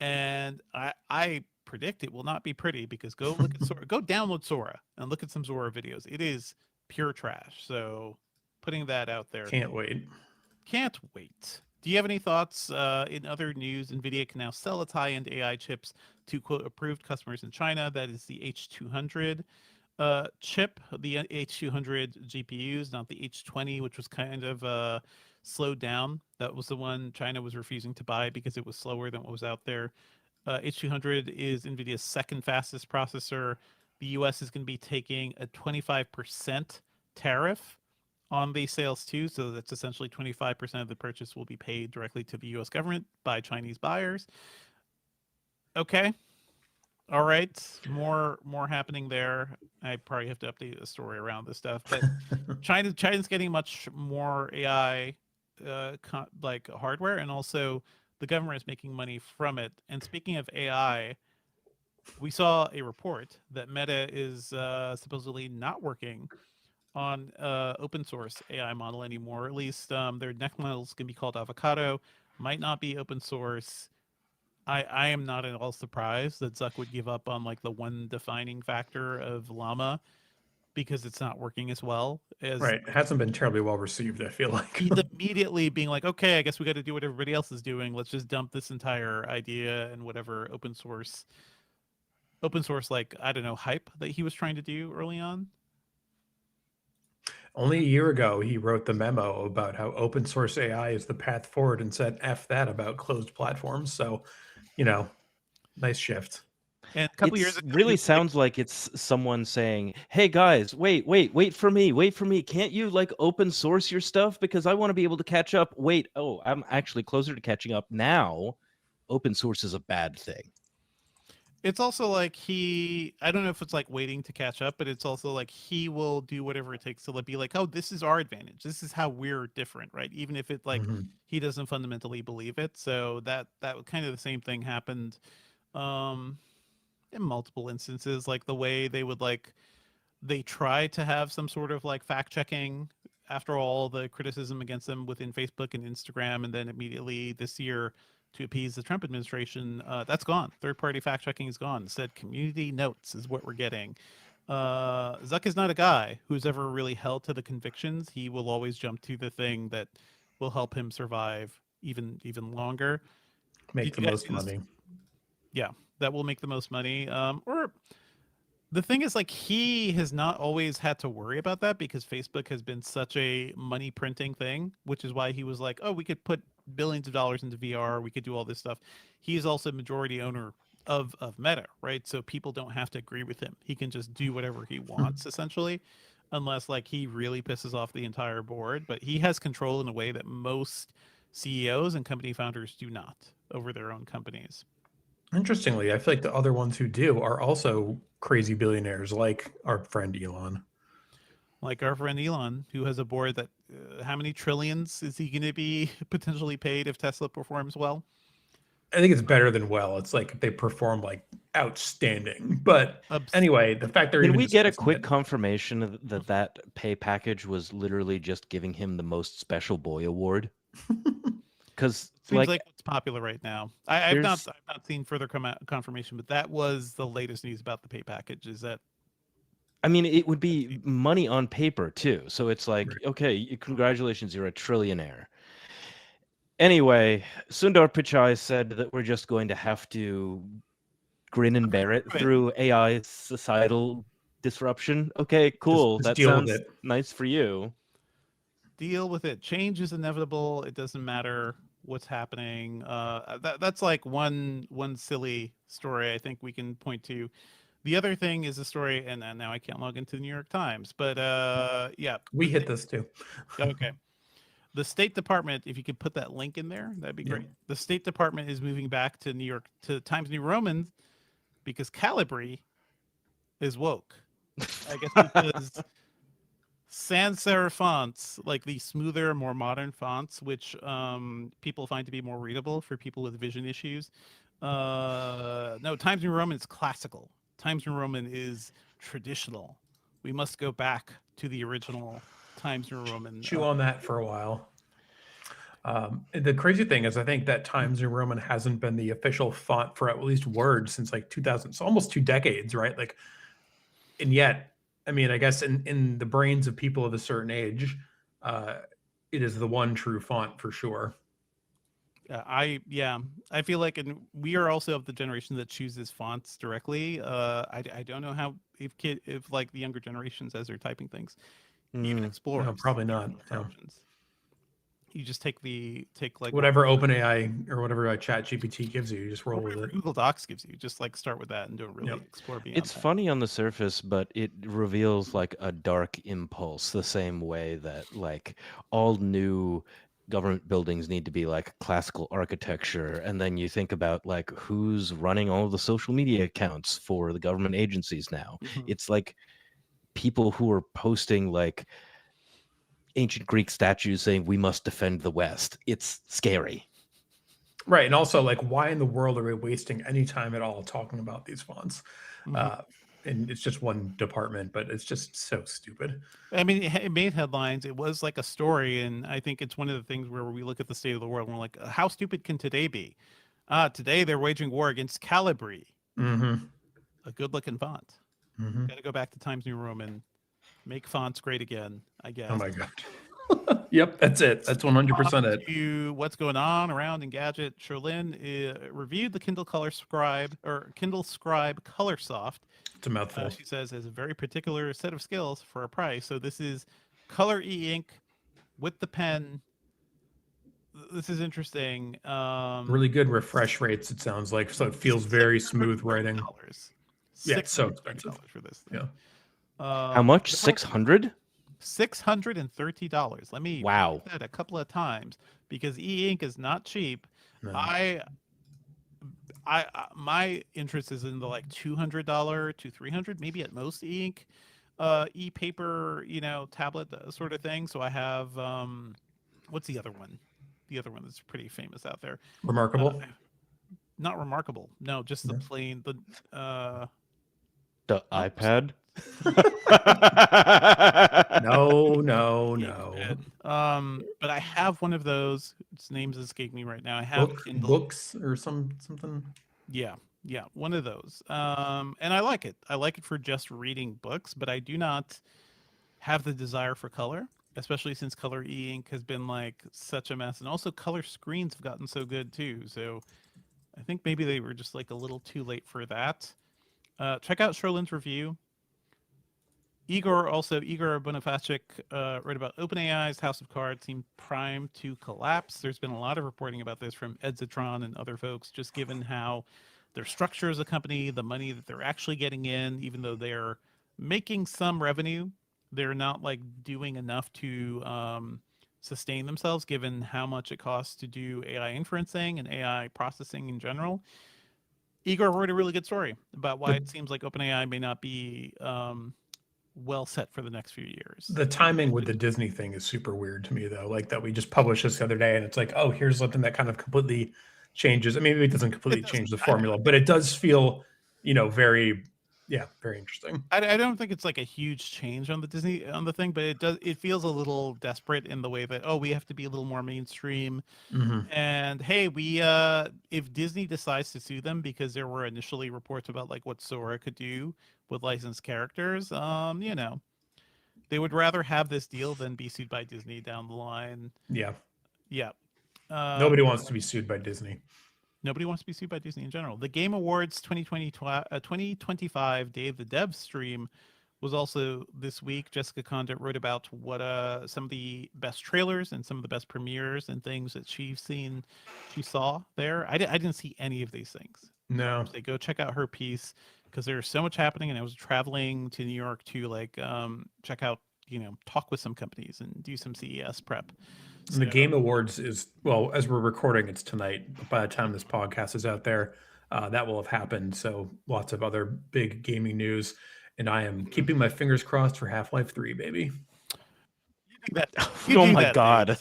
and I predict it will not be pretty because go look at Sora, go download Sora and look at some Sora videos. It is pure trash. So putting that out there. Can't wait. Can't wait. Do you have any thoughts? In other news, NVIDIA can now sell its high-end AI chips to, quote, approved customers in China. That is the H200 chip, the H200 GPUs, not the H20, which was kind of slowed down. That was the one China was refusing to buy because it was slower than what was out there. H200 is NVIDIA's second fastest processor. The US is going to be taking a 25% tariff on these sales too. So that's essentially 25% of the purchase will be paid directly to the US government by Chinese buyers. Okay. All right. More happening there. I probably have to update the story around this stuff, but China's getting much more AI like hardware, and also the government is making money from it. And speaking of AI, we saw a report that Meta is supposedly not working on open source AI model anymore. At least their next model is going to be called Avocado. Might not be open source. I am not at all surprised that Zuck would give up on like the one defining factor of Llama because it's not working as well as Right. It hasn't been terribly well received, I feel like. he's immediately being like, okay, I guess we got to do what everybody else is doing. Let's just dump this entire idea and whatever open source like, I don't know, hype that he was trying to do early on. Only a year ago, he wrote the memo about how open source AI is the path forward and said F that about closed platforms. So, nice shift. And a couple years It ago, really sounds like it's someone saying, "Hey guys, wait for me. Can't you like open source your stuff because I want to be able to catch up? Wait, oh, I'm actually closer to catching up now. Open source is a bad thing." it's also like I don't know if it's like waiting to catch up, but it's also like he will do whatever it takes to be like, oh, this is our advantage. This is how we're different, right? Even if it like he doesn't fundamentally believe it. So that kind of the same thing happened in multiple instances, like the way they would like they try to have some sort of like fact checking after all the criticism against them within Facebook and Instagram, and then immediately this year to appease the Trump administration, that's gone. Third-party fact-checking is gone. Instead, community notes is what we're getting. Zuck is not a guy who's ever really held to the convictions. He will always jump to the thing that will help him survive even longer. Make the most money. Yeah, that will make the most money. Or the thing is, like, he has not always had to worry about that because Facebook has been such a money printing thing, which is why he was like, oh, we could put billions of dollars into VR. We could do all this stuff. He's also majority owner of Meta, right? So people don't have to agree with him. He can just do whatever he wants, essentially, unless like he really pisses off the entire board. But he has control in a way that most CEOs and company founders do not over their own companies. Interestingly, I feel like the other ones who do are also crazy billionaires, like our friend Elon. Like our friend Elon, who has a board that, how many trillions is he going to be potentially paid if Tesla performs well? I think it's better than well. It's like they perform like outstanding. But anyway, the fact they're Did we get a quick confirmation that pay package was literally just giving him the most special boy award? Because seems like it's popular right now. I've not seen further confirmation, but that was the latest news about the pay package. Is that? I mean, it would be money on paper too. So it's like, okay, congratulations, you're a trillionaire. Anyway, Sundar Pichai said that we're just going to have to grin and bear it through AI societal disruption. Okay, cool. Just that deal sounds with it. Nice for you. Deal with it. Change is inevitable. It doesn't matter what's happening. That's like one silly story I think we can point to. The other thing is a story, and now I can't log into the New York Times, but yeah. We hit this too. Okay. The State Department, if you could put that link in there, that'd be great. The State Department is moving back to New York, to Times New Roman, because Calibri is woke. I guess because sans serif fonts, like the smoother, more modern fonts, which people find to be more readable for people with vision issues. No, Times New Roman is classical. Times New Roman is traditional. We must go back to the original Times New Roman. Chew on that for a while. The crazy thing is, I think that Times New Roman hasn't been the official font for at least Word since like 2000. It's almost 2 decades, right? Like, and yet I mean, I guess in the brains of people of a certain age, it is the one true font for sure. I feel like, and we are also of the generation that chooses fonts directly. I don't know how if like the younger generations as they're typing things even explore No, probably not. those No. options. You just take like Whatever OpenAI or whatever Chat GPT gives you just roll with whatever it. Google Docs gives you. Just like start with that and don't really Yep. explore beyond It's that. funny on the surface, but it reveals like a dark impulse, the same way that like all new government buildings need to be like classical architecture. And then you think about like who's running all of the social media accounts for the government agencies now. Mhm. It's like people who are posting like ancient Greek statues saying we must defend the West. It's scary. Right. And also, like, why in the world are we wasting any time at all talking about these fonts? Mhm. And it's just one department, but it's just so stupid. I mean, it made headlines. It was like a story, and I think it's one of the things where we look at the state of the world and we're like, how stupid can today be? Today they're waging war against Calibri, Mm-hmm. a good-looking font. Mm-hmm. Got to go back to Times New Roman, make fonts great again, I guess. Oh my god. Yep, that's it. That's 100% it. To what's going on around Engadget, Sherlyn reviewed the Kindle Scribe Color Soft. It's a mouthful. She says has a very particular set of skills for a price. So this is color e-ink with the pen. This is interesting. Really good refresh rates, it sounds like. So it feels very smooth writing. Yeah, it's so expensive. For this Yeah. thing. How much? 600? $630. Let me Wow. that a couple of times because e-ink is not cheap. No. My interest is in the like $200 to $300, maybe at most e-ink, e-paper, tablet sort of thing. So I have what's the other one? The other one that's pretty famous out there. Remarkable. Not Remarkable. No, just the plain The iPad? No. But I have one of those. Its name's escaping me right now. I have Kindle. Books or something. Yeah, one of those. And I like it. I like it for just reading books, but I do not have the desire for color, especially since color e-ink has been like such a mess, and also color screens have gotten so good too. So I think maybe they were just like a little too late for that. Check out Sherlyn's review. Igor Bonifacek wrote about OpenAI's House of Cards seemed primed to collapse. There's been a lot of reporting about this from Edzatron and other folks, just given how their structure as a company, the money that they're actually getting in, even though they're making some revenue, they're not like doing enough to sustain themselves, given how much it costs to do AI inferencing and AI processing in general. Igor wrote a really good story about why it seems like OpenAI may not be well set for the next few years. The timing with the Disney thing is super weird to me, though. Like that we just published this the other day, and it's like, oh, here's something that kind of completely changes. I mean, maybe it doesn't completely change the formula, but it does feel, very interesting. I don't think it's like a huge change on the thing, but it feels a little desperate in the way that, we have to be a little more mainstream. Mm-hmm. And hey, we if Disney decides to sue them, because there were initially reports about like what Sora could do with licensed characters, they would rather have this deal than be sued by Disney down the line. Yeah. Nobody wants to be sued by Disney. Nobody wants to be sued by Disney in general. The Game Awards 2025 Day of the Dev stream was also this week. Jessica Condit wrote about what some of the best trailers and some of the best premieres and things that she saw there. I didn't see any of these things. No. So go check out her piece, because there's so much happening, and I was traveling to New York to like check out, talk with some companies and do some CES prep. So, the Game Awards is, well, as we're recording, it's tonight. By the time this podcast is out there, that will have happened. So lots of other big gaming news, and I am keeping my fingers crossed for Half-Life 3, baby. Oh my god.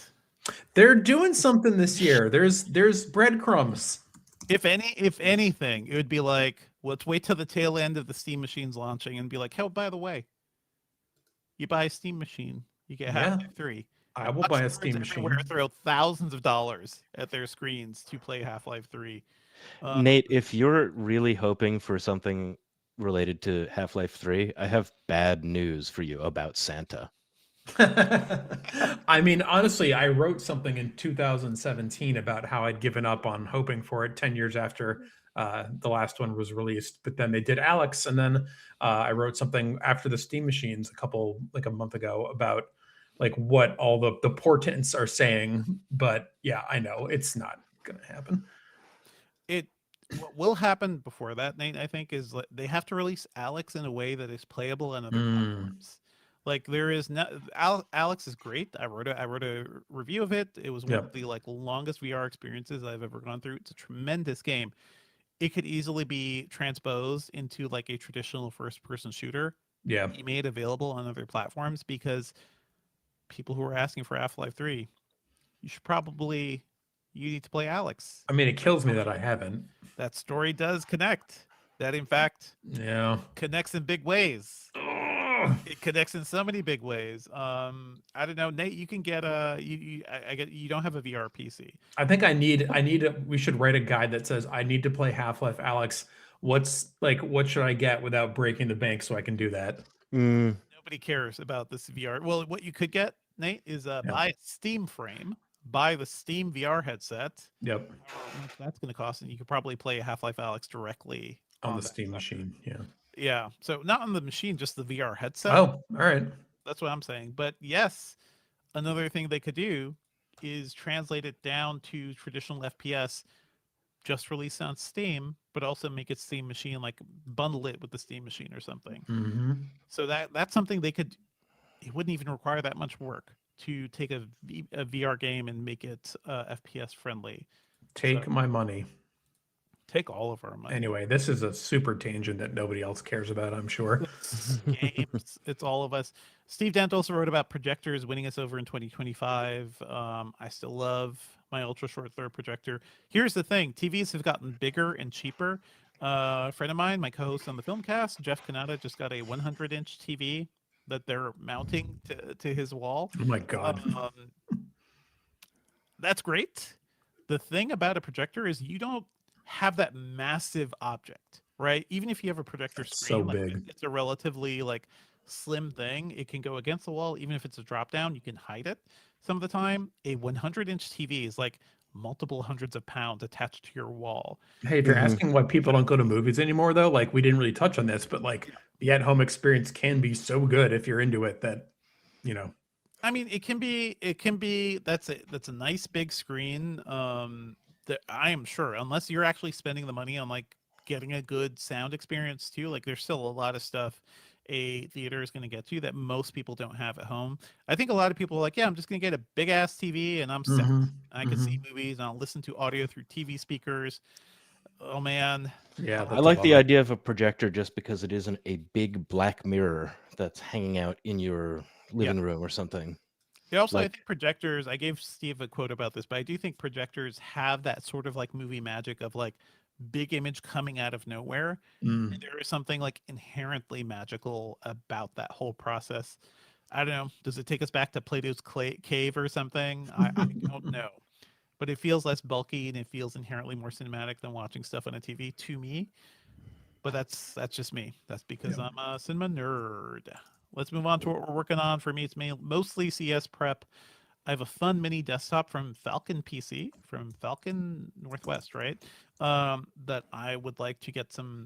They're doing something this year. There's breadcrumbs. If anything, it would be like, let's wait till the tail end of the Steam machines launching and be like, oh, by the way, you buy a Steam machine, you get Half-Life 3. I will buy a Steam machine. Throw thousands of dollars at their screens to play Half-Life 3. Nate, if you're really hoping for something related to Half-Life 3. I have bad news for you about Santa. I mean, honestly, I wrote something in 2017 about how I'd given up on hoping for it 10 years after the last one was released. But then they did Alex, and then I wrote something after the Steam Machines a month ago, about like what all the portents are saying. But yeah, I know it's not going to happen. What will happen before that, Nate, I think, is they have to release Alex in a way that is playable on other platforms. Like there is no Alex is great. I wrote a review of it. It was one of the like longest VR experiences I've ever gone through. It's a tremendous game. It could easily be transposed into like a traditional first person shooter. Yeah. Be made available on other platforms, because people who are asking for Half-Life 3, you need to play Alex. I mean, it kills me that I haven't. That story does connect. That in fact connects in big ways. It connects in so many big ways. I don't know, Nate. You can get I get you don't have a VR PC. I think we should write a guide that says I need to play Half-Life Alex. What should I get without breaking the bank so I can do that? Nobody cares about this VR. Well, what you could get, Nate, is buy a Steam frame, buy the Steam VR headset. Yep. How much that's going to cost, and you could probably play Half-Life Alex directly on the Steam machine. Yeah. Yeah. So not on the machine, just the VR headset. Oh, all right. That's what I'm saying. But yes, another thing they could do is translate it down to traditional FPS, just release it on Steam, but also make it Steam machine, like bundle it with the Steam machine or something. Mm-hmm. So that's something they could. It wouldn't even require that much work to take a VR game and make it FPS friendly. Take my money. Take all of our money. Anyway, this is a super tangent that nobody else cares about, I'm sure. It's games. It's all of us. Steve Dent also wrote about projectors winning us over in 2025. I still love my ultra short throw projector. Here's the thing. TVs have gotten bigger and cheaper. A friend of mine, my co-host on the Filmcast, Jeff Kanata, just got a 100-inch TV that they're mounting to his wall. Oh my God. That's great. The thing about a projector is you don't have that massive object, right? Even if you have a projector screen, so big. It's a relatively like slim thing. It can go against the wall. Even if it's a drop down, you can hide it some of the time. A 100-inch TV is like multiple hundreds of pounds attached to your wall. Hey, if you're asking why people don't go to movies anymore, though, like we didn't really touch on this, but like the at-home experience can be so good if you're into it that, you know. I mean, it can be. That's a nice big screen. That I am sure, unless you're actually spending the money on like getting a good sound experience too, like there's still a lot of stuff a theater is going to get you that most people don't have at home. I think a lot of people are like, yeah, I'm just going to get a big ass TV and I'm set. I can see movies and I'll listen to audio through TV speakers. Oh man. Yeah. I like the idea of a projector just because it isn't a big black mirror that's hanging out in your living room or something. Yeah, also, I think projectors, I gave Steve a quote about this, but I do think projectors have that sort of like movie magic of like big image coming out of nowhere. And there is something like inherently magical about that whole process. I don't know. Does it take us back to Plato's cave or something? I don't know. But it feels less bulky and it feels inherently more cinematic than watching stuff on a TV to me. But that's just me. That's because I'm a cinema nerd. Let's move on to what we're working on. For me, it's mostly CS prep. I have a fun mini desktop from Falcon PC, from Falcon Northwest, right? That I would like to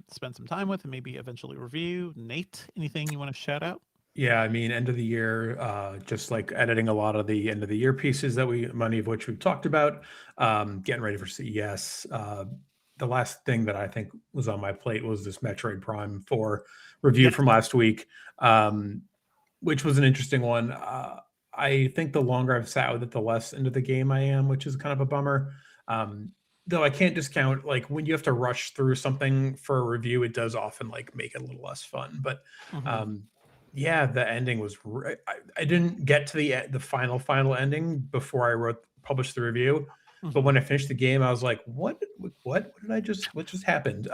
spend some time with and maybe eventually review. Nate, anything you want to shout out? Yeah, I mean, end of the year, just like editing a lot of the end of the year pieces many of which we've talked about, getting ready for CES. The last thing that I think was on my plate was this Metroid Prime 4 review from last week, which was an interesting one. I think the longer I've sat with it, the less into the game I am, which is kind of a bummer. Though I can't discount, like when you have to rush through something for a review, it does often like make it a little less fun. But yeah, the ending was. I didn't get to the final ending before I published the review. But when I finished the game, I was like, what just happened?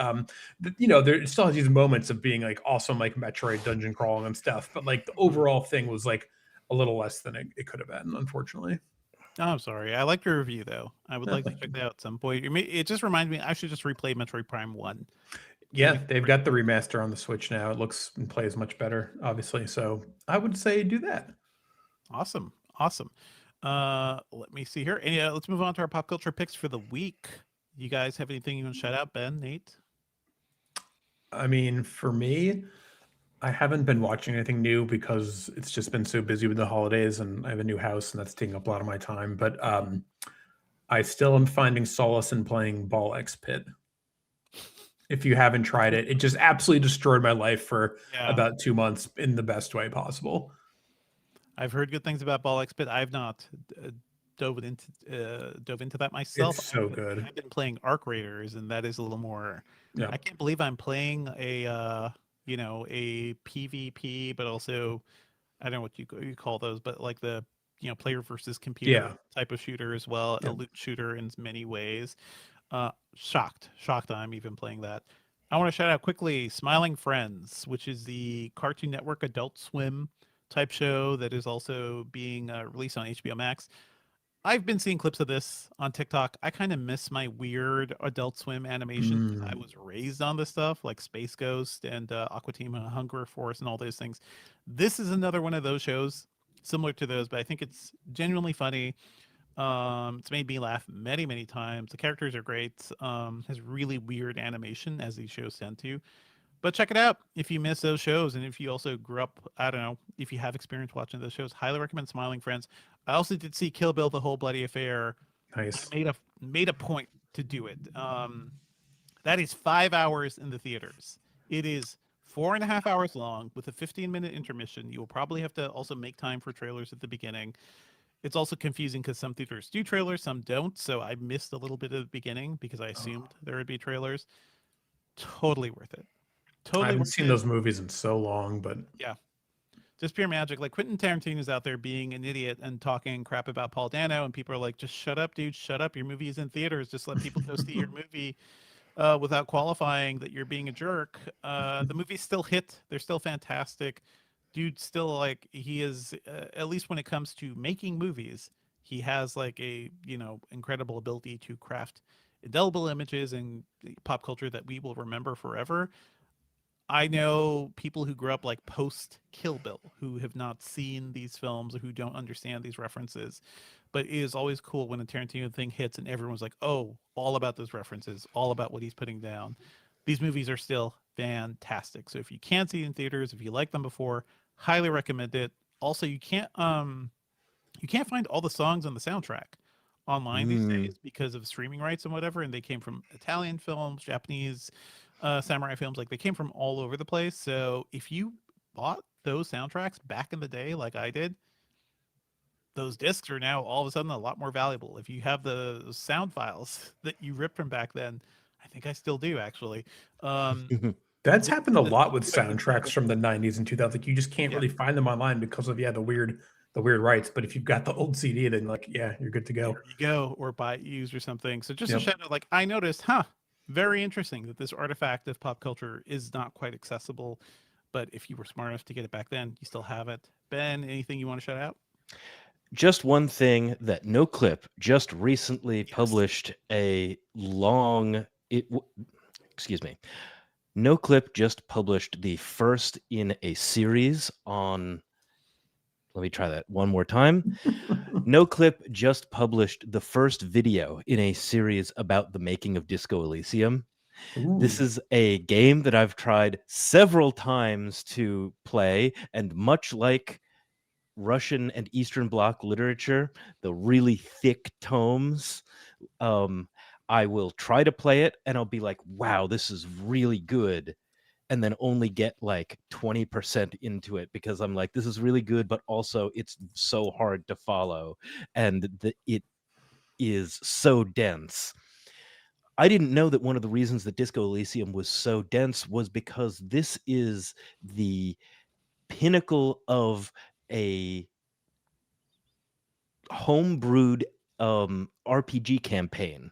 There still has these moments of being like awesome, like Metroid dungeon crawling and stuff. But like the overall thing was like a little less than it could have been, unfortunately. Oh, I'm sorry. I liked your review though. I would like to check that out at some point. It just reminded me I should just replay Metroid Prime 1. Yeah, they've got the remaster on the Switch now. It looks and plays much better, obviously. So I would say do that. Awesome. Awesome. Let me see here. Let's move on to our pop culture picks for the week. You guys have anything you want to shout out, Ben, Nate? I mean, for me, I haven't been watching anything new because it's just been so busy with the holidays and I have a new house and that's taking up a lot of my time. But I still am finding solace in playing Ball X Pit. If you haven't tried it, it just absolutely destroyed my life for about 2 months in the best way possible. I've heard good things about Ball X Pit. I've not dove into that myself. It's so good. I've been playing Arc Raiders, and that is a little more. Yeah. I can't believe I'm playing a PvP, but also I don't know what you call those, but like the player versus computer type of shooter as well, a loot shooter in many ways. Shocked that I'm even playing that. I want to shout out quickly Smiling Friends, which is the Cartoon Network Adult Swim type show that is also being released on HBO Max. I've been seeing clips of this on TikTok. I kind of miss my weird Adult Swim animation. I was raised on this stuff like Space Ghost and Aqua Teen Hunger Force and all those things. This is another one of those shows similar to those, but I think it's genuinely funny. It's made me laugh many, many times. The characters are great. Has really weird animation, as these shows tend to. But check it out if you miss those shows, and if you also grew up, I don't know, if you have experience watching those shows, highly recommend Smiling Friends. I also did see Kill Bill: The Whole Bloody Affair. Nice. I made a point to do it. That is 5 hours in the theaters. It is 4.5 hours long with a 15-minute intermission. You will probably have to also make time for trailers at the beginning. It's also confusing because some theaters do trailers, some don't. So I missed a little bit of the beginning because I assumed there would be trailers. Totally worth it. Totally. I haven't seen those movies in so long, but yeah, just pure magic. Like Quentin Tarantino is out there being an idiot and talking crap about Paul Dano, and people are like, "Just shut up, dude! Shut up! Your movie is in theaters. Just let people go see your movie without qualifying that you're being a jerk." The movies still hit. They're still fantastic. Dude, still like he is. At least when it comes to making movies, he has like a incredible ability to craft indelible images in pop culture that we will remember forever. I know people who grew up like post Kill Bill who have not seen these films or who don't understand these references, but it is always cool when a Tarantino thing hits and everyone's like, oh, all about those references, all about what he's putting down. These movies are still fantastic. So if you can't see it in theaters, if you like them before, highly recommend it. Also, you can't find all the songs on the soundtrack online these days because of streaming rights and whatever, and they came from Italian films, Japanese samurai films, like they came from all over the place. So if you bought those soundtracks back in the day like I did, those discs are now all of a sudden a lot more valuable. If you have the sound files that you ripped from back then, I think I still do actually. That's happened a lot with soundtracks from the 90s and 2000s. Like you just can't really find them online because of the weird rights. But if you've got the old CD, then you're good to go. There you go, or buy it used or something. So just a shout out, like I noticed, very interesting that this artifact of pop culture is not quite accessible, but if you were smart enough to get it back then, you still have it. Ben, anything you want to shout out? Just one thing that NoClip just recently published NoClip just published the first in a series on. Let me try that one more time. NoClip just published the first video in a series about the making of Disco Elysium. Ooh. This is a game that I've tried several times to play, and much like Russian and Eastern Bloc literature, the really thick tomes, I will try to play it and I'll be like, wow, this is really good. And then only get like 20% into it because I'm like, this is really good, but also it's so hard to follow. And it is so dense. I didn't know that one of the reasons that Disco Elysium was so dense was because this is the pinnacle of a homebrewed RPG campaign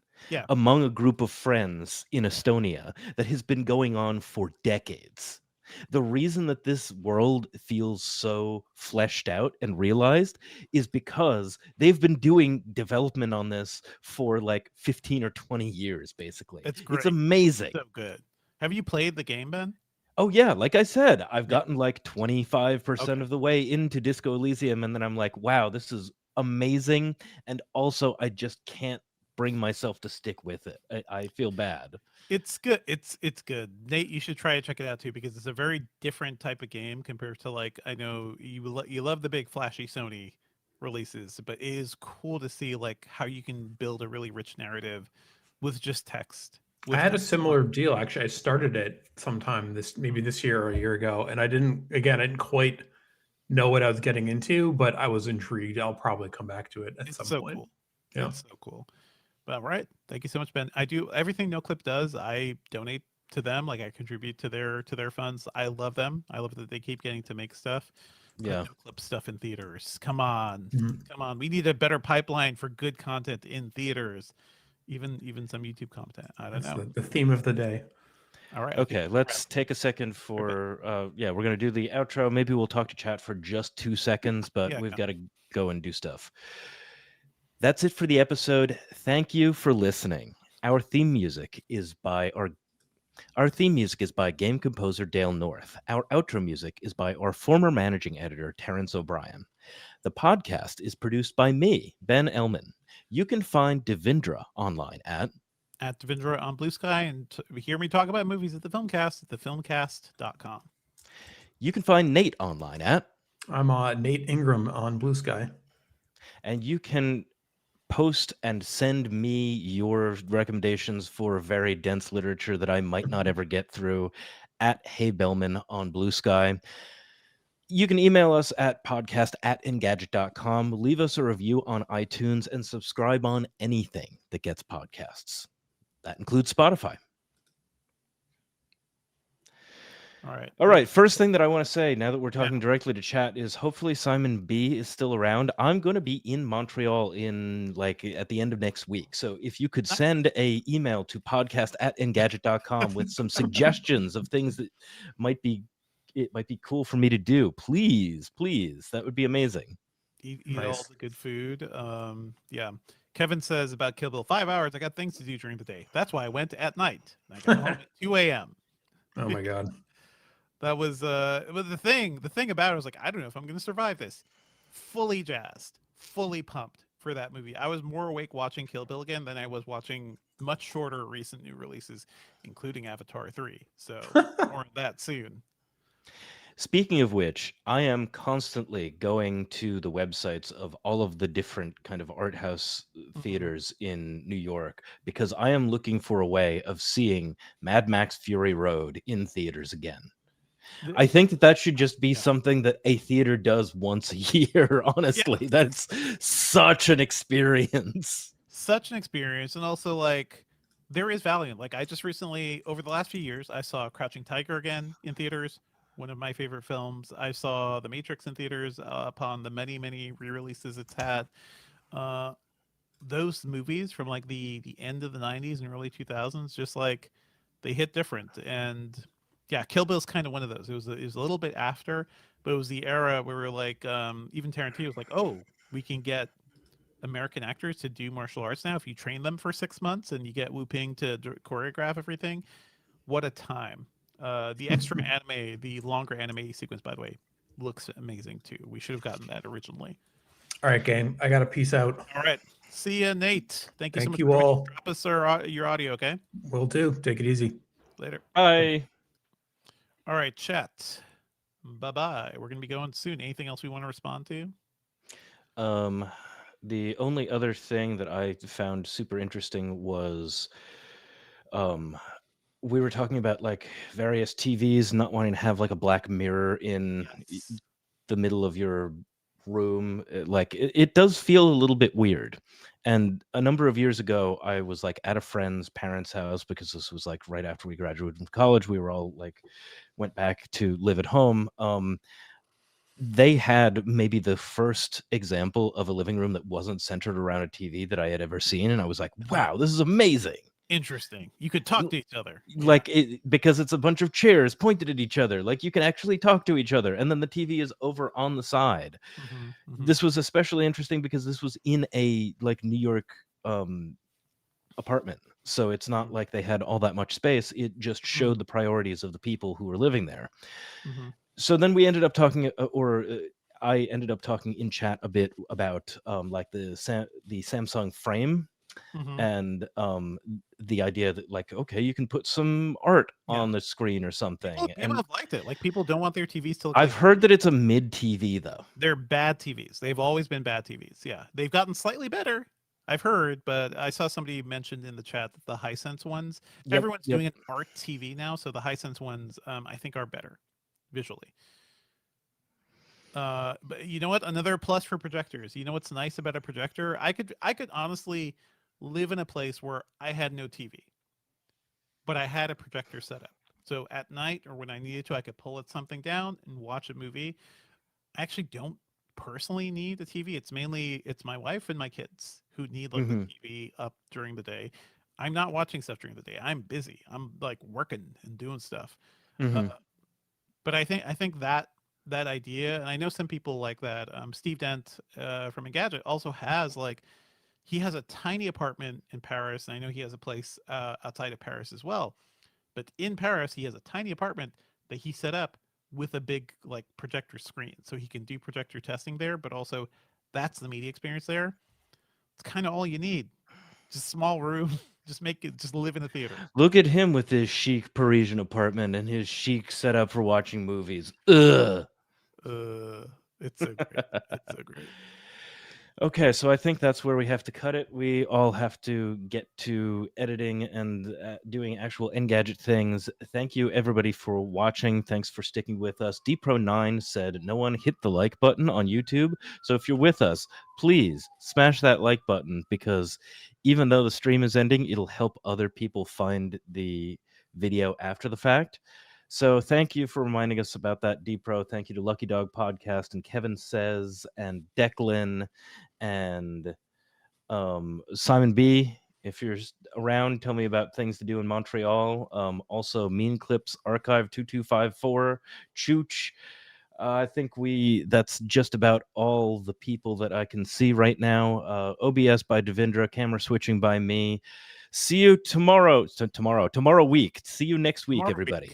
among a group of friends in Estonia that has been going on for decades. The reason that this world feels so fleshed out and realized is because they've been doing development on this for like 15 or 20 years, basically. It's great. It's amazing. So good. Have you played the game, Ben? Oh yeah, like I said, I've Yeah. gotten like 25% of the way into Disco Elysium, and then I'm like, wow, this is amazing. And also, I just can't bring myself to stick with it. I feel bad. It's good. It's good. Nate, you should try to check it out too because it's a very different type of game compared to like I know you love the big flashy Sony releases, but it is cool to see like how you can build a really rich narrative with just text. I With had a no similar deal actually. I started it sometime maybe this year or a year ago, and I didn't quite know what I was getting into, but I was intrigued. I'll probably come back to it at It's some so point. cool. Yeah. It's so cool. But all right, thank you so much, Ben. I do everything No Clip does. I donate to them. Like I contribute to their funds. I love them. I love that they keep getting to make stuff. Put Yeah. No Clip stuff in theaters. Come on, Mhm. come on. We need a better pipeline for good content in theaters. Even some YouTube content. I don't That's know. the theme of the day. All right. I think Okay, let's take a second for yeah, we're gonna do the outro. Maybe we'll talk to chat for just 2 seconds, but yeah. we've got to go and do stuff. That's it for the episode. Thank you for listening. Our theme music is by game composer Dale North. Our outro music is by our former managing editor Terrence O'Brien. The podcast is produced by me, Ben Elman. You can find Devindra online at Devindra on Blue Sky and hear me talk about movies at the Filmcast at thefilmcast.com. You can find Nate online at I'm Nate Ingram on Blue Sky. And you can post and send me your recommendations for very dense literature that I might not ever get through at Hey Bellman on Blue Sky. You can email us at podcast@engadget.com. Leave us a review on iTunes and subscribe on anything that gets podcasts. That includes Spotify. All right. First thing that I want to say now that we're talking directly to chat is hopefully Simon B is still around. I'm going to be in Montreal in like at the end of next week. So if you could send a email to podcast@engadget.com with some suggestions of things that might be cool for me to do, please, that would be amazing. Eat all the good food. Yeah. Kevin says about Kill Bill 5 hours. I got things to do during the day. That's why I went at night. I got home at 2 a.m. Oh my god. That was the thing about it was like, I don't know if I'm gonna survive this. Fully jazzed, fully pumped for that movie. I was more awake watching Kill Bill again than I was watching much shorter recent new releases, including Avatar 3. So more on that soon. Speaking of which, I am constantly going to the websites of all of the different kind of art house theaters in New York because I am looking for a way of seeing Mad Max Fury Road in theaters again. I think that should just be something that a theater does once a year, honestly. That's such an experience. Such an experience. And also, like, there is value. Like, I just recently, over the last few years, I saw Crouching Tiger again in theaters, one of my favorite films. I saw The Matrix in theaters upon the many, many re-releases it's had. Those movies from, like, the end of the 90s and early 2000s, just, like, they hit different. And yeah, Kill Bill's kind of one of those. It was a little bit after, but it was the era where we were like, even Tarantino was like, oh, we can get American actors to do martial arts now if you train them for 6 months and you get Wu Ping to choreograph everything. What a time. The extra anime, the longer anime sequence, by the way, looks amazing too. We should have gotten that originally. All right, gang. I got to peace out. All right. See ya, Nate. Thank you so much. You all. Drop us your audio, okay? Will do. Take it easy. Later. Bye. All right, chat. Bye-bye. We're going to be going soon. Anything else we want to respond to? The only other thing that I found super interesting was we were talking about like various TVs not wanting to have like a black mirror in the middle of your room. Like it does feel a little bit weird. And a number of years ago, I was like at a friend's parents' house because this was like right after we graduated from college. We were all like went back to live at home. They had maybe the first example of a living room that wasn't centered around a TV that I had ever seen. And I was like, wow, this is amazing. Interesting. You could talk to each other. Like because it's a bunch of chairs pointed at each other. Like you can actually talk to each other. And then the TV is over on the side. This was especially interesting because this was in a like New York apartment. So it's not like they had all that much space. It just showed the priorities of the people who were living there. Mm-hmm. So then we ended up talking, I ended up talking in chat a bit about like the Samsung frame Mm-hmm. and the idea that, like, okay, you can put some art Yeah. on the screen or something. People have liked it. Like, people don't want their TVs to look I've like heard that it's a mid TV though. they're bad TVs. They've always been bad TVs. Yeah, they've gotten slightly better. I've heard, but I saw somebody mentioned in the chat that the Hisense ones, everyone's doing an art TV now, so the Hisense ones, I think, are better visually. But you know what? Another plus for projectors. You know what's nice about a projector? I could honestly live in a place where I had no TV, but I had a projector set up. So at night or when I needed to, I could pull it something down and watch a movie. I actually don't personally need a TV. It's my wife and my kids who need like the TV up during the day. I'm not watching stuff during the day. I'm busy. I'm like working and doing stuff. But I think that idea, and I know some people like that. Steve Dent from Engadget also has like, he has a tiny apartment in Paris, and I know he has a place outside of Paris as well. But in Paris, he has a tiny apartment that he set up with a big like projector screen, so he can do projector testing there. But also, that's the media experience there. It's kind of all you need. Just small room. Just live in a theater. Look at him with his chic Parisian apartment and his chic setup for watching movies. Ugh. It's so great. It's so great. Okay, so I think that's where we have to cut it. We all have to get to editing and doing actual Engadget things. Thank you, everybody, for watching. Thanks for sticking with us. DPro9 said no one hit the like button on YouTube. So if you're with us, please smash that like button, because even though the stream is ending, it'll help other people find the video after the fact. So thank you for reminding us about that, DPro. Thank you to Lucky Dog Podcast and Kevin Says and Declan and Simon B. If you're around, tell me about things to do in Montreal. Also, Mean Clips Archive 2254, Chooch. I think that's just about all the people that I can see right now. OBS by Devindra, camera switching by me. See you tomorrow week. See you next week, everybody.